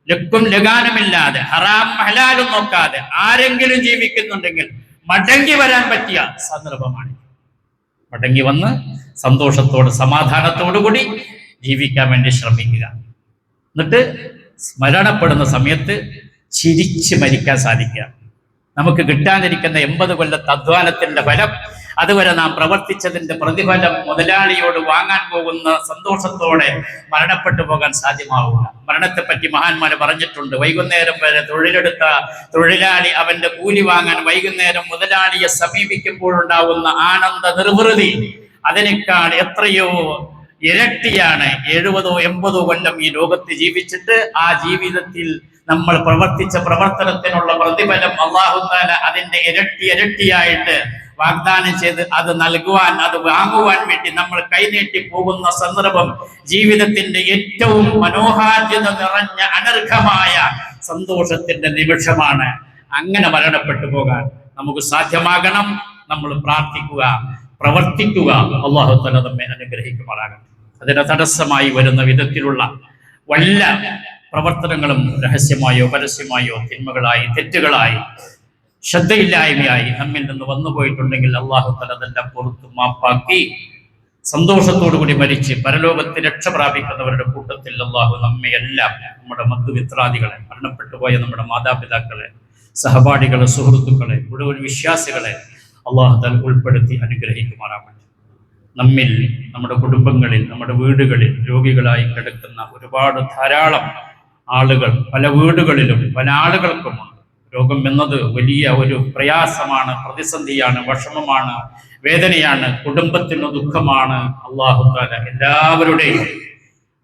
[SPEAKER 1] ലക്കും ലഗാനമില്ലാതെ, ഹറാം ഹലാലും നോക്കാതെ ആരെങ്കിലും ജീവിക്കുന്നുണ്ടെങ്കിൽ മടങ്ങി വരാൻ പറ്റിയ സന്ദർഭമാണ്. മടങ്ങി വന്ന് സന്തോഷത്തോട് സമാധാനത്തോടു കൂടി ജീവിക്കാൻ വേണ്ടി ശ്രമിക്കുക. എന്നിട്ട് മരണപ്പെടുന്ന സമയത്ത് ചിരിച്ച് മരിക്കാൻ സാധിക്കുക. നമുക്ക് കിട്ടാനിരിക്കുന്ന 80 കൊല്ലത്തെ അധ്വാനത്തിന്റെ ഫലം, അതുവരെ നാം പ്രവർത്തിച്ചതിന്റെ പ്രതിഫലം മുതലാളിയോട് വാങ്ങാൻ പോകുന്ന സന്തോഷത്തോടെ മരണപ്പെട്ടു പോകാൻ സാധ്യമാവുക. മരണത്തെപ്പറ്റി മഹാന്മാര് പറഞ്ഞിട്ടുണ്ട്. വൈകുന്നേരം വരെ തൊഴിലെടുത്ത തൊഴിലാളി അവന്റെ കൂലി വാങ്ങാൻ വൈകുന്നേരം മുതലാളിയെ സമീപിക്കുമ്പോഴുണ്ടാവുന്ന ആനന്ദ നിർവൃതി അതിനേക്കാൾ എത്രയോ ഇരട്ടിയാണ്. 70 80 കൊല്ലം ഈ ലോകത്ത് ജീവിച്ചിട്ട് ആ ജീവിതത്തിൽ നമ്മൾ പ്രവർത്തിച്ച പ്രവർത്തനത്തിനുള്ള പ്രതിഫലം അല്ലാഹു തആല അതിന്റെ ഇരട്ടിയായിട്ട് വാഗ്ദാനം ചെയ്ത് അത് നൽകുവാൻ, അത് വാങ്ങുവാൻ വേണ്ടി നമ്മൾ കൈനീട്ടി പോകുന്ന സന്ദർഭം ജീവിതത്തിന്റെ ഏറ്റവും മനോഹാരിത നിറഞ്ഞ അനർഘമായ സന്തോഷത്തിന്റെ നിമിഷമാണ്. അങ്ങനെ മരണപ്പെട്ടു പോകാൻ നമുക്ക് സാധ്യമാകണം. നമ്മൾ പ്രാർത്ഥിക്കുക, പ്രവർത്തിക്കുക. അല്ലാഹു തആല നമ്മെ അനുഗ്രഹിക്കുമാറാകട്ടെ. അതിന് തടസ്സമായി വരുന്ന വിധത്തിലുള്ള വല്ല പ്രവർത്തനങ്ങളും രഹസ്യമായോ പരസ്യമായോ തിന്മകളായി തെറ്റുകളായി ശ്രദ്ധയില്ലായ്മയായി നമ്മിൽ നിന്ന് വന്നു പോയിട്ടുണ്ടെങ്കിൽ അല്ലാഹു തആല അതെല്ലാം പുറത്തു മാപ്പാക്കി സന്തോഷത്തോടു കൂടി മരിച്ച് പരലോകത്ത് രക്ഷ പ്രാപിക്കുന്നവരുടെ കൂട്ടത്തിൽ അല്ലാഹു നമ്മയെല്ലാം, നമ്മുടെ മധുമിത്രാദികളെ, മരണപ്പെട്ടു പോയ നമ്മുടെ മാതാപിതാക്കളെ, സഹപാഠികളെ, സുഹൃത്തുക്കളെ, മുഴുവൻ വിശ്വാസികളെ അല്ലാഹു തആല ഉൾപ്പെടുത്തി അനുഗ്രഹിക്കുമാറാകട്ടെ. നമ്മിൽ, നമ്മുടെ കുടുംബങ്ങളിൽ, നമ്മുടെ വീടുകളിൽ രോഗികളായി കിടക്കുന്ന ഒരുപാട് ധാരാളം ആളുകൾ, പല വീടുകളിലും പല ആളുകൾക്കുമാണ്. രോഗം എന്നത് വലിയ ഒരു പ്രയാസമാണ്, പ്രതിസന്ധിയാണ്, വിഷമമാണ്, വേദനയാണ്, കുടുംബത്തിന് ദുഃഖമാണ്. അല്ലാഹു തആല എല്ലാവരുടെയും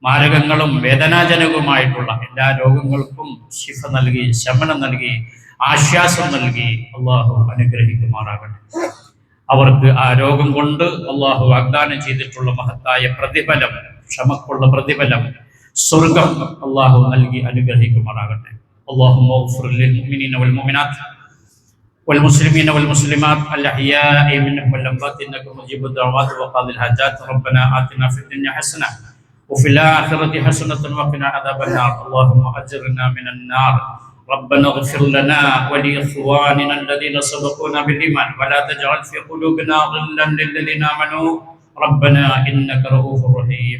[SPEAKER 1] മാരകങ്ങളും വേദനാജനകവുമായിട്ടുള്ള എല്ലാ രോഗങ്ങൾക്കും ശിഫ നൽകി, ശമനം നൽകി, ആശ്വാസം നൽകി അല്ലാഹു അനുഗ്രഹിക്കുമാറാകട്ടെ. അവർക്ക് ആ രോഗം കൊണ്ട് അല്ലാഹു വാഗ്ദാനം ചെയ്തിട്ടുള്ള മഹത്തായ പ്രതിഫലം, ക്ഷമക്കുള്ള പ്രതിഫലം, സ്വർഗം അല്ലാഹു നൽകി അനുഗ്രഹിക്കുമാറാകട്ടെ. اللهم اغفر للمؤمنين والمؤمنات والمسلمين والمسلمات الأحياء منهم والأموات إنك مجيب الدعوات وقاضي الحاجات. ربنا آتنا في الدنيا حسنة وفي الآخرة حسنة وقنا عذاب النار. اللهم أجرنا من النار. ربنا اغفر لنا ولإخواننا الذين سبقونا بالإيمان ولا تجعل في قلوبنا غلا للذين آمنوا ربنا إنك رؤوف رحيم.